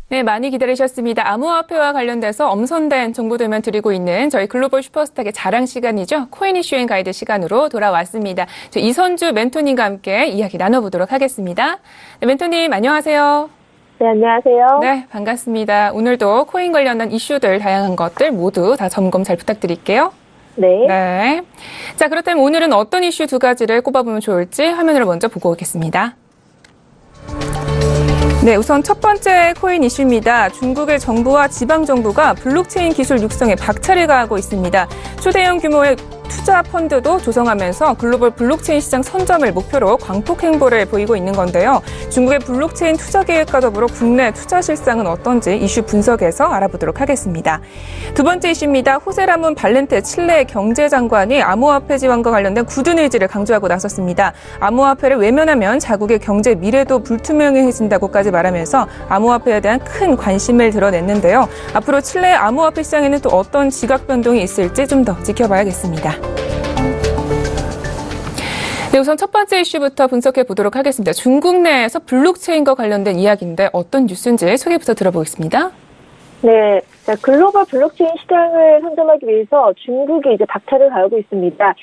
네, 많이 기다리셨습니다. 암호화폐와 관련돼서 엄선된 정보들만 드리고 있는 저희 글로벌 슈퍼스탁의 자랑 시간이죠. 코인 이슈앤 가이드 시간으로 돌아왔습니다. 저 이선주 멘토님과 함께 이야기 나눠보도록 하겠습니다. 네, 멘토님 안녕하세요. 네, 안녕하세요. 네, 반갑습니다. 오늘도 코인 관련한 이슈들, 다양한 것들 모두 다 점검 잘 부탁드릴게요. 네. 네. 자, 그렇다면 오늘은 어떤 이슈 두 가지를 꼽아보면 좋을지 화면으로 먼저 보고 오겠습니다. 네, 우선 첫 번째 코인 이슈입니다. 중국의 정부와 지방정부가 블록체인 기술 육성에 박차를 가하고 있습니다. 초대형 규모의 투자 펀드도 조성하면서 글로벌 블록체인 시장 선점을 목표로 광폭 행보를 보이고 있는 건데요. 중국의 블록체인 투자 계획과 더불어 국내 투자 실상은 어떤지 이슈 분석에서 알아보도록 하겠습니다. 두 번째 이슈입니다. 호세 라몬 발렌테 칠레 경제장관이 암호화폐 지원과 관련된 굳은 의지를 강조하고 나섰습니다. 암호화폐를 외면하면 자국의 경제 미래도 불투명해진다고까지 말하면서 암호화폐에 대한 큰 관심을 드러냈는데요. 앞으로 칠레의 암호화폐 시장에는 또 어떤 지각 변동이 있을지 좀 더 지켜봐야겠습니다. 네, 우선 첫 번째 이슈부터 분석해 보도록 하겠습니다. 중국 내에서 블록체인과 관련된 이야기인데 어떤 뉴스인지 소개부터 들어보겠습니다. 네, 글로벌 블록체인 시장을 선점하기 위해서 중국이 이제 박차를 가하고 있습니다.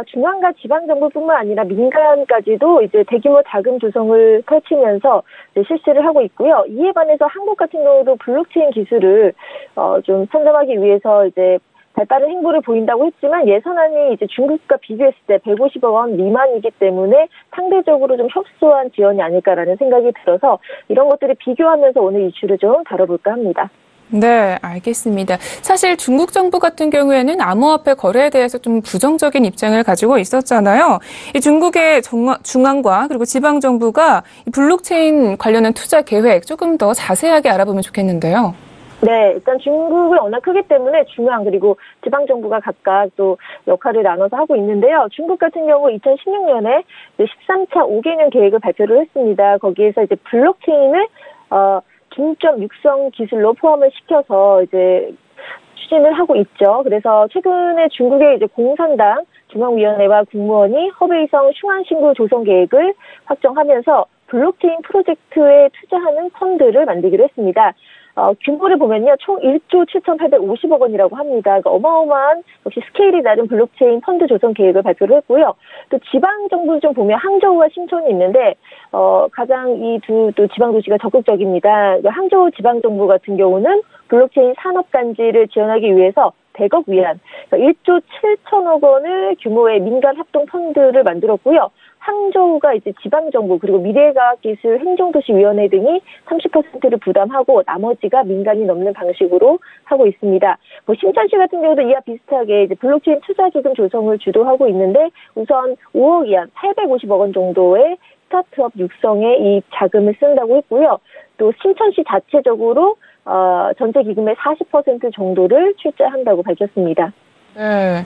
중앙과 지방 정부뿐만 아니라 민간까지도 이제 대규모 자금 조성을 펼치면서 이제 실시를 하고 있고요. 이에 반해서 한국 같은 경우도 블록체인 기술을 좀 선점하기 위해서 이제 발빠른 행보를 보인다고 했지만 예산안이 이제 중국과 비교했을 때 150억 원 미만이기 때문에 상대적으로 좀 협소한 지원이 아닐까라는 생각이 들어서 이런 것들을 비교하면서 오늘 이슈를 좀 다뤄볼까 합니다. 네, 알겠습니다. 사실 중국 정부 같은 경우에는 암호화폐 거래에 대해서 좀 부정적인 입장을 가지고 있었잖아요. 이 중국의 중앙과 그리고 지방 정부가 이 블록체인 관련한 투자 계획 조금 더 자세하게 알아보면 좋겠는데요. 네, 일단 중국은 워낙 크기 때문에 중앙 그리고 지방 정부가 각각 또 역할을 나눠서 하고 있는데요. 중국 같은 경우 2016년에 13차 5개년 계획을 발표를 했습니다. 거기에서 이제 블록체인을 중점 육성 기술로 포함을 시켜서 이제 추진을 하고 있죠. 그래서 최근에 중국의 이제 공산당 중앙위원회와 국무원이 허베이성 슝안신구 조성 계획을 확정하면서 블록체인 프로젝트에 투자하는 펀드를 만들기로 했습니다. 규모를 보면요, 총 1조 7,850억 원이라고 합니다. 그러니까 어마어마한 역시 스케일이 다른 블록체인 펀드 조성 계획을 발표를 했고요. 또 지방 정부 좀 보면 항저우와 신촌이 있는데 가장 이 두 지방 도시가 적극적입니다. 그러니까 항저우 지방 정부 같은 경우는 블록체인 산업 단지를 지원하기 위해서 100억 위안, 그러니까 1조 7천억 원을 규모의 민간 합동 펀드를 만들었고요. 항저우가 이제 지방정부 그리고 미래과학기술행정도시위원회 등이 30%를 부담하고 나머지가 민간이 넘는 방식으로 하고 있습니다. 신천시 같은 경우도 이와 비슷하게 이제 블록체인 투자기금 조성을 주도하고 있는데 우선 5억 위안, 850억 원 정도의 스타트업 육성에 이 자금을 쓴다고 했고요. 또 신천시 자체적으로 전체 기금의 40% 정도를 출자한다고 밝혔습니다. 네,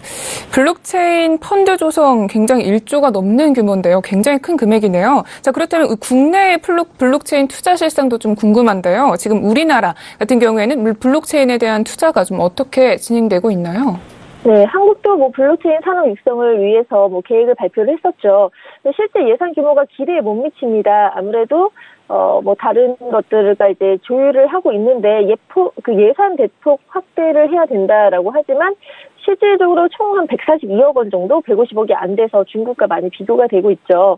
블록체인 펀드 조성 굉장히 1조가 넘는 규모인데요. 굉장히 큰 금액이네요. 자, 그렇다면 국내의 블록체인 투자 실상도 좀 궁금한데요. 지금 우리나라 같은 경우에는 블록체인에 대한 투자가 좀 어떻게 진행되고 있나요? 네, 한국도 블록체인 산업 육성을 위해서 계획을 발표를 했었죠. 근데 실제 예산 규모가 기대에 못 미칩니다. 아무래도 다른 것들과 이제 조율을 하고 있는데 예산 대폭 확대를 해야 된다라고 하지만 실질적으로 총 한 142억 원 정도, 150억이 안 돼서 중국과 많이 비교가 되고 있죠.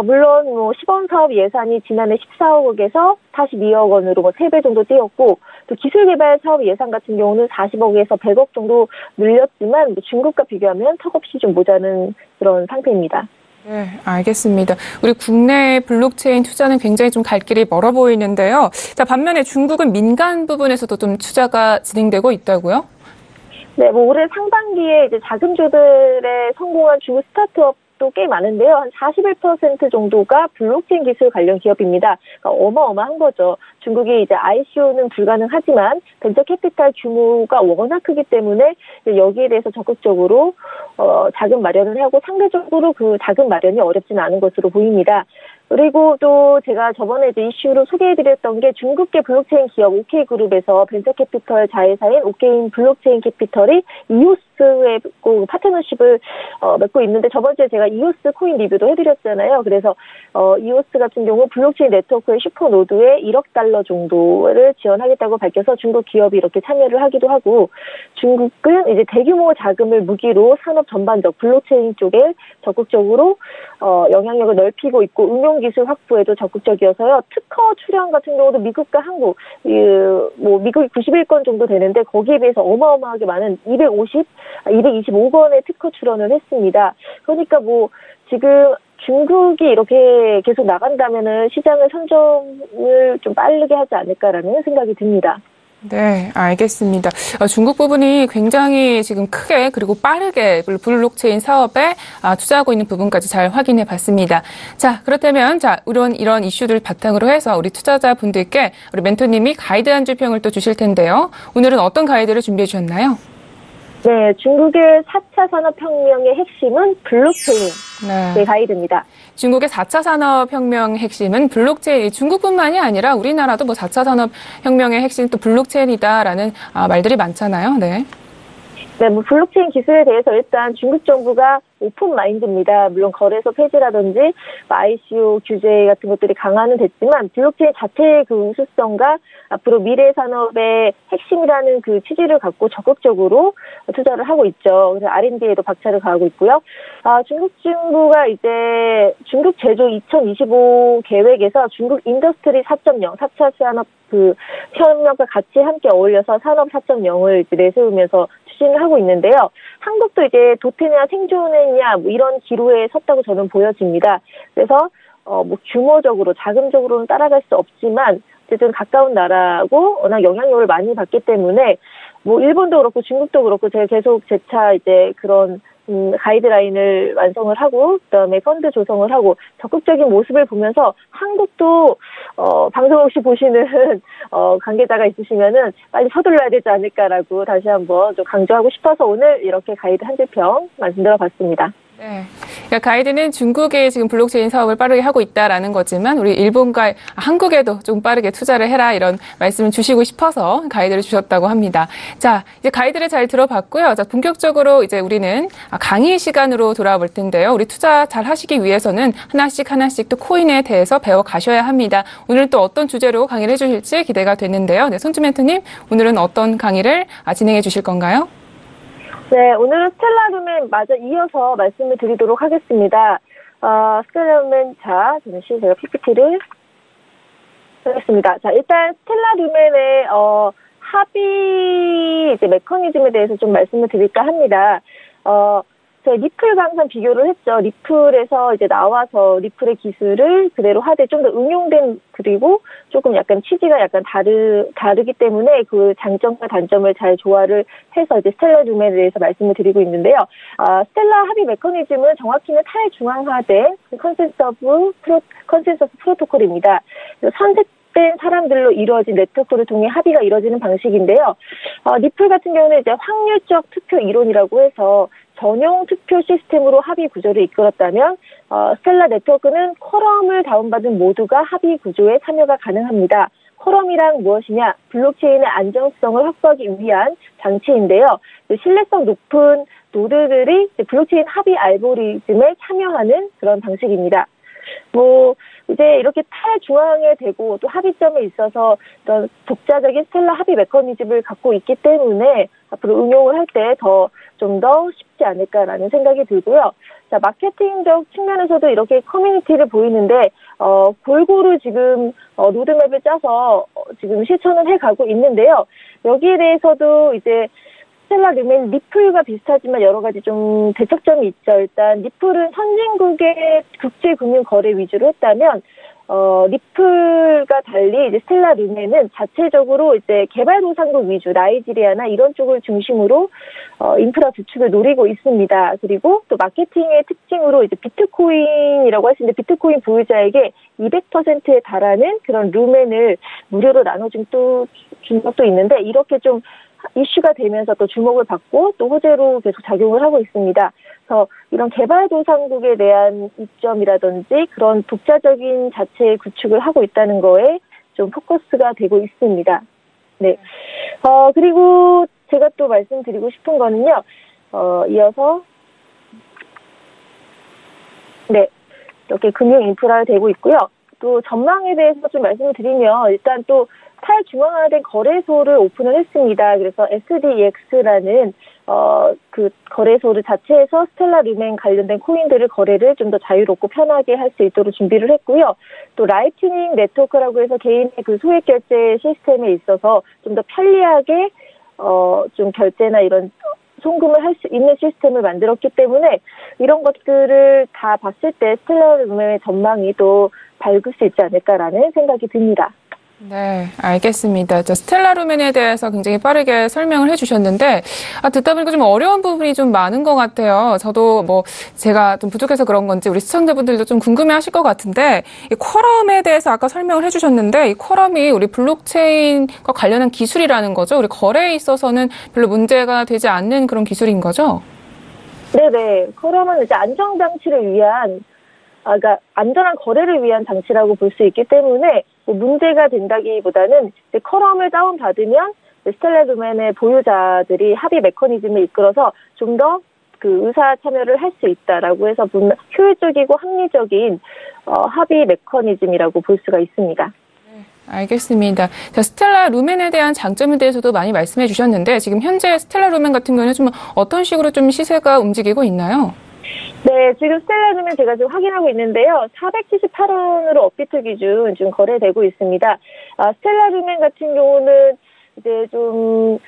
물론 시범 사업 예산이 지난해 14억에서 42억 원으로 3배 정도 뛰었고, 또 기술 개발 사업 예산 같은 경우는 40억에서 100억 정도 늘렸지만 중국과 비교하면 턱없이 좀 모자른 그런 상태입니다. 네, 알겠습니다. 우리 국내 블록체인 투자는 굉장히 좀 갈 길이 멀어 보이는데요. 자, 반면에 중국은 민간 부분에서도 좀 투자가 진행되고 있다고요? 네, 올해 상반기에 이제 자금 조달에 성공한 중국 스타트업도 꽤 많은데요. 한 41% 정도가 블록체인 기술 관련 기업입니다. 그러니까 어마어마한 거죠. 중국이 이제 ICO는 불가능하지만 벤처 캐피탈 규모가 워낙 크기 때문에 여기에 대해서 적극적으로 자금 마련을 하고 상대적으로 그 자금 마련이 어렵지는 않은 것으로 보입니다. 그리고 또 제가 저번에 이제 이슈로 소개해드렸던 게 중국계 블록체인 기업 OK그룹에서 벤처캐피털 자회사인 오케인 블록체인 캐피털이 이오스의 파트너십을 맺고 있는데 저번 주에 제가 이오스 코인 리뷰도 해드렸잖아요. 그래서 이오스 같은 경우 블록체인 네트워크의 슈퍼노드에 1억 달러 정도를 지원하겠다고 밝혀서 중국 기업이 이렇게 참여를 하기도 하고 중국은 이제 대규모 자금을 무기로 산업 전반적 블록체인 쪽에 적극적으로 영향력을 넓히고 있고 응용기술 확보에도 적극적이어서요. 특허 출연 같은 경우도 미국과 한국, 미국이 91건 정도 되는데 거기에 비해서 어마어마하게 많은 225억 원의 특허 출연을 했습니다. 그러니까 지금 중국이 이렇게 계속 나간다면은 시장을 선점을 좀 빠르게 하지 않을까라는 생각이 듭니다. 네, 알겠습니다. 중국 부분이 굉장히 지금 크게 그리고 빠르게 블록체인 사업에 투자하고 있는 부분까지 잘 확인해 봤습니다. 자, 그렇다면 이런 이슈들 바탕으로 해서 우리 투자자분들께 우리 멘토님이 가이드 한 줄 평을 또 주실 텐데요. 오늘은 어떤 가이드를 준비해 주셨나요? 네, 중국의 4차 산업혁명의 핵심은 블록체인의 가이드입니다. 중국의 4차 산업혁명 핵심은 블록체인, 중국뿐만이 아니라 우리나라도 4차 산업혁명의 핵심 또 블록체인이다라는 말들이 많잖아요. 네. 네, 블록체인 기술에 대해서 일단 중국 정부가 오픈 마인드입니다. 물론 거래소 폐지라든지 ICO 규제 같은 것들이 강화는 됐지만 블록체인 자체의 그 우수성과 앞으로 미래 산업의 핵심이라는 그 취지를 갖고 적극적으로 투자를 하고 있죠. 그래서 R&D에도 박차를 가하고 있고요. 중국 정부가 이제 중국 제조 2025 계획에서 중국 인더스트리 4.0, 4차 산업 혁명과 같이 함께 어울려서 산업 4.0을 이제 내세우면서 추진을 하고 있는데요. 한국도 이제 도태냐 생존했냐 이런 기로에 섰다고 저는 보여집니다. 그래서 규모적으로 자금적으로는 따라갈 수 없지만 어쨌든 가까운 나라고 워낙 영향력을 많이 받기 때문에 일본도 그렇고 중국도 그렇고 제가 계속 재차 이제 그런 가이드라인을 완성을 하고 그다음에 펀드 조성을 하고 적극적인 모습을 보면서 한국도 방송 혹시 보시는 관계자가 있으시면은 빨리 서둘러야 되지 않을까라고 다시 한번 좀 강조하고 싶어서 오늘 이렇게 가이드 한 줄 평 만들어 봤습니다. 네. 그러니까 가이드는 중국이 지금 블록체인 사업을 빠르게 하고 있다라는 거지만 우리 일본과 한국에도 좀 빠르게 투자를 해라 이런 말씀을 주시고 싶어서 가이드를 주셨다고 합니다. 자, 이제 가이드를 잘 들어봤고요. 자, 본격적으로 이제 우리는 강의 시간으로 돌아와 볼 텐데요. 우리 투자 잘 하시기 위해서는 하나씩 또 코인에 대해서 배워 가셔야 합니다. 오늘 또 어떤 주제로 강의를 해주실지 기대가 되는데요. 네, 손주 멘토님, 오늘은 어떤 강의를 진행해 주실 건가요? 네, 오늘은 스텔라룸에 마저 이어서 말씀을 드리도록 하겠습니다. 스텔라룸엔, 잠시 제가 PPT를 하겠습니다. 자, 일단 스텔라룸엔의 합의 이제 메커니즘에 대해서 좀 말씀을 드릴까 합니다. 저희 리플과 항상 비교를 했죠. 리플에서 이제 나와서 리플의 기술을 그대로 하되 좀 더 응용된, 그리고 조금 약간 취지가 약간 다르기 때문에 그 장점과 단점을 잘 조화를 해서 이제 스텔라 룸에 대해서 말씀을 드리고 있는데요. 스텔라 합의 메커니즘은 정확히는 탈중앙화된 컨센서스 프로토콜입니다. 선택된 사람들로 이루어진 네트워크를 통해 합의가 이루어지는 방식인데요. 리플 같은 경우는 이제 확률적 투표 이론이라고 해서 전용 투표 시스템으로 합의 구조를 이끌었다면 스텔라 네트워크는 쿼럼을 다운받은 모두가 합의 구조에 참여가 가능합니다. 쿼럼이란 무엇이냐? 블록체인의 안정성을 확보하기 위한 장치인데요. 신뢰성 높은 노드들이 블록체인 합의 알고리즘에 참여하는 그런 방식입니다. 이제 이렇게 탈중앙에 되고 또 합의점에 있어서 어떤 독자적인 스텔라 합의 메커니즘을 갖고 있기 때문에 앞으로 응용을 할 때 좀 더 쉽지 않을까라는 생각이 들고요. 자, 마케팅적 측면에서도 이렇게 커뮤니티를 보이는데, 골고루 지금, 로드맵을 짜서 지금 실천을 해가고 있는데요. 여기에 대해서도 이제 스텔라 룸엔 리플과 비슷하지만 여러 가지 좀 대척점이 있죠. 일단 리플은 선진국의 국제금융 거래 위주로 했다면 리플과 달리 이제 스텔라 룸에는 자체적으로 이제 개발도상국 위주, 나이지리아나 이런 쪽을 중심으로 인프라 구축을 노리고 있습니다. 그리고 또 마케팅의 특징으로 이제 비트코인이라고 할 수 있는데, 비트코인 보유자에게 200%에 달하는 그런 룸엔을 무료로 나눠준 적도 있는데, 이렇게 좀 이슈가 되면서 또 주목을 받고 또 호재로 계속 작용을 하고 있습니다. 그래서 이런 개발도상국에 대한 이점이라든지 그런 독자적인 자체의 구축을 하고 있다는 거에 좀 포커스가 되고 있습니다. 네. 그리고 제가 또 말씀드리고 싶은 거는요, 이어서, 네. 이렇게 금융 인프라가 되고 있고요. 또 전망에 대해서 좀 말씀을 드리면, 일단 또 탈중앙화된 거래소를 오픈을 했습니다. 그래서 SDEX라는 그 거래소를 자체에서 스텔라 룸엔 관련된 코인들을 거래를 좀 더 자유롭고 편하게 할 수 있도록 준비를 했고요. 또 라이트닝 네트워크라고 해서 개인의 그 소액 결제 시스템에 있어서 좀 더 편리하게 좀 결제나 이런 송금을 할 수 있는 시스템을 만들었기 때문에 이런 것들을 다 봤을 때 스텔라 룸의 전망이 또 밝을 수 있지 않을까라는 생각이 듭니다. 네, 알겠습니다. 스텔라 룸엔에 대해서 굉장히 빠르게 설명을 해주셨는데, 듣다 보니까 좀 어려운 부분이 좀 많은 것 같아요. 저도 제가 좀 부족해서 그런 건지 우리 시청자분들도 좀 궁금해 하실 것 같은데, 이 쿼럼에 대해서 아까 설명을 해주셨는데, 이 쿼럼이 우리 블록체인과 관련한 기술이라는 거죠? 우리 거래에 있어서는 별로 문제가 되지 않는 그런 기술인 거죠? 네네. 쿼럼은 이제 안정장치를 위한, 그러니까 안전한 거래를 위한 장치라고 볼 수 있기 때문에 문제가 된다기보다는 쿼럼을 다운받으면 스텔라 룸엔의 보유자들이 합의 메커니즘을 이끌어서 좀 더 그 의사 참여를 할 수 있다라고 해서 효율적이고 합리적인 합의 메커니즘이라고 볼 수가 있습니다. 알겠습니다. 자, 스텔라 룸엔에 대한 장점에 대해서도 많이 말씀해 주셨는데, 지금 현재 스텔라 룸엔 같은 경우는 좀 어떤 식으로 좀 시세가 움직이고 있나요? 네, 지금 스텔라 룸엔 제가 지금 확인하고 있는데요. 478원으로 업비트 기준 지금 거래되고 있습니다. 스텔라 룸엔 같은 경우는 이제 좀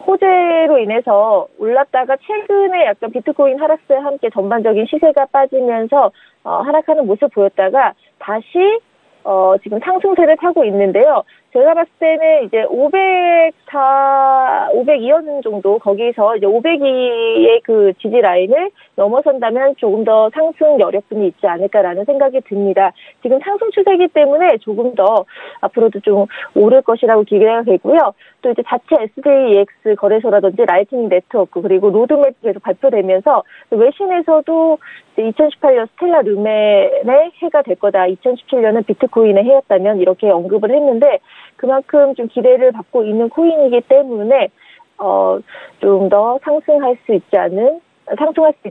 호재로 인해서 올랐다가 최근에 약간 비트코인 하락세와 함께 전반적인 시세가 빠지면서 하락하는 모습 보였다가 다시 지금 상승세를 타고 있는데요. 제가 봤을 때는 이제 502원 정도 거기서 이제 502의 그 지지 라인을 넘어선다면 조금 더 상승 여력분이 있지 않을까라는 생각이 듭니다. 지금 상승 추세이기 때문에 조금 더 앞으로도 좀 오를 것이라고 기대가 되고요. 또 이제 자체 SDX 거래소라든지 라이트닝 네트워크 그리고 로드맵이 계속 발표되면서 외신에서도 2018년 스텔라 루멘의 해가 될 거다. 2017년은 비트코인의 해였다면 이렇게 언급을 했는데 그만큼 좀 기대를 받고 있는 코인이기 때문에 좀 더 상승할 수 있지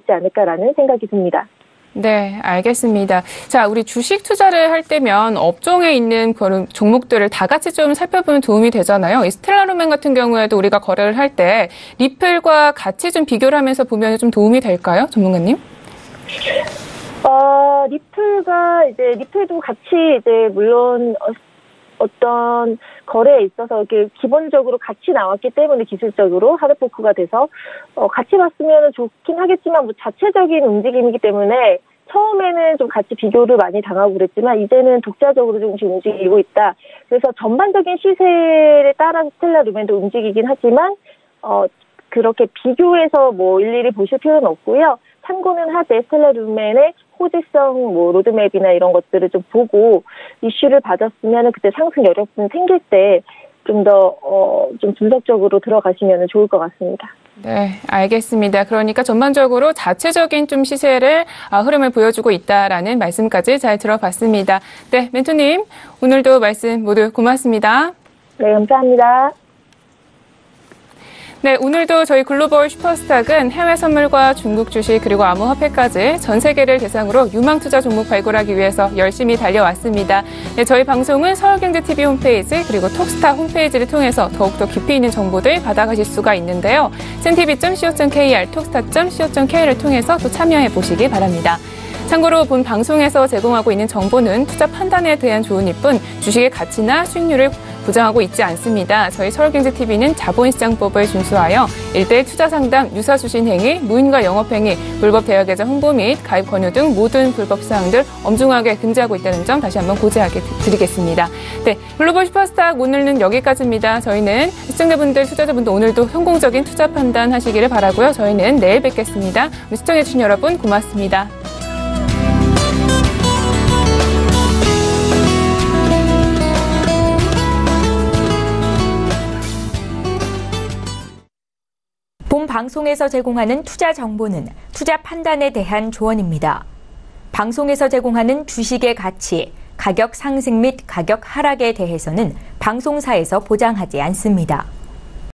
않을까라는 생각이 듭니다. 네, 알겠습니다. 자, 우리 주식 투자를 할 때면 업종에 있는 그런 종목들을 다 같이 좀 살펴보면 도움이 되잖아요. 이 스텔라루멘 같은 경우에도 우리가 거래를 할 때 리플과 같이 좀 비교를 하면서 보면 좀 도움이 될까요, 전문가님? 리플도 같이 이제 물론 어떤 거래에 있어서 이렇게 기본적으로 같이 나왔기 때문에 기술적으로 하드포크가 돼서 같이 봤으면 좋긴 하겠지만 뭐 자체적인 움직임이기 때문에 처음에는 좀 같이 비교를 많이 당하고 그랬지만 이제는 독자적으로 조금씩 움직이고 있다. 그래서 전반적인 시세에 따라서 스텔라 루멘도 움직이긴 하지만 그렇게 비교해서 뭐 일일이 보실 필요는 없고요. 참고는 하되 스텔라 루멘의 호재성, 뭐 로드맵이나 이런 것들을 좀 보고 이슈를 받았으면 그때 상승 여력분 생길 때 좀 더 좀 분석적으로 들어가시면 좋을 것 같습니다. 네, 알겠습니다. 그러니까 전반적으로 자체적인 좀 시세를 흐름을 보여주고 있다라는 말씀까지 잘 들어봤습니다. 네, 멘토님 오늘도 말씀 모두 고맙습니다. 네, 감사합니다. 네, 오늘도 저희 글로벌 슈퍼스탁은 해외 선물과 중국 주식 그리고 암호화폐까지 전 세계를 대상으로 유망 투자 종목 발굴하기 위해서 열심히 달려왔습니다. 네, 저희 방송은 서울경제TV 홈페이지 그리고 톡스타 홈페이지를 통해서 더욱더 깊이 있는 정보들 받아가실 수가 있는데요. centv.co.kr, 톡스타.co.kr을 통해서 또 참여해 보시기 바랍니다. 참고로 본 방송에서 제공하고 있는 정보는 투자 판단에 대한 조언일 뿐 주식의 가치나 수익률을 보장하고 있지 않습니다. 저희 서울경제TV는 자본시장법을 준수하여 1:1 투자 상담, 유사수신 행위, 무인과 영업행위, 불법 대여계좌 홍보 및 가입 권유 등 모든 불법 사항들 엄중하게 금지하고 있다는 점 다시 한번 고지하게 드리겠습니다. 네, 글로벌 슈퍼스탁 오늘은 여기까지입니다. 저희는 시청자분들, 투자자분들 오늘도 성공적인 투자 판단 하시기를 바라고요. 저희는 내일 뵙겠습니다. 시청해주신 여러분 고맙습니다. 본 방송에서 제공하는 투자 정보는 투자 판단에 대한 조언입니다. 방송에서 제공하는 주식의 가치, 가격 상승 및 가격 하락에 대해서는 방송사에서 보장하지 않습니다.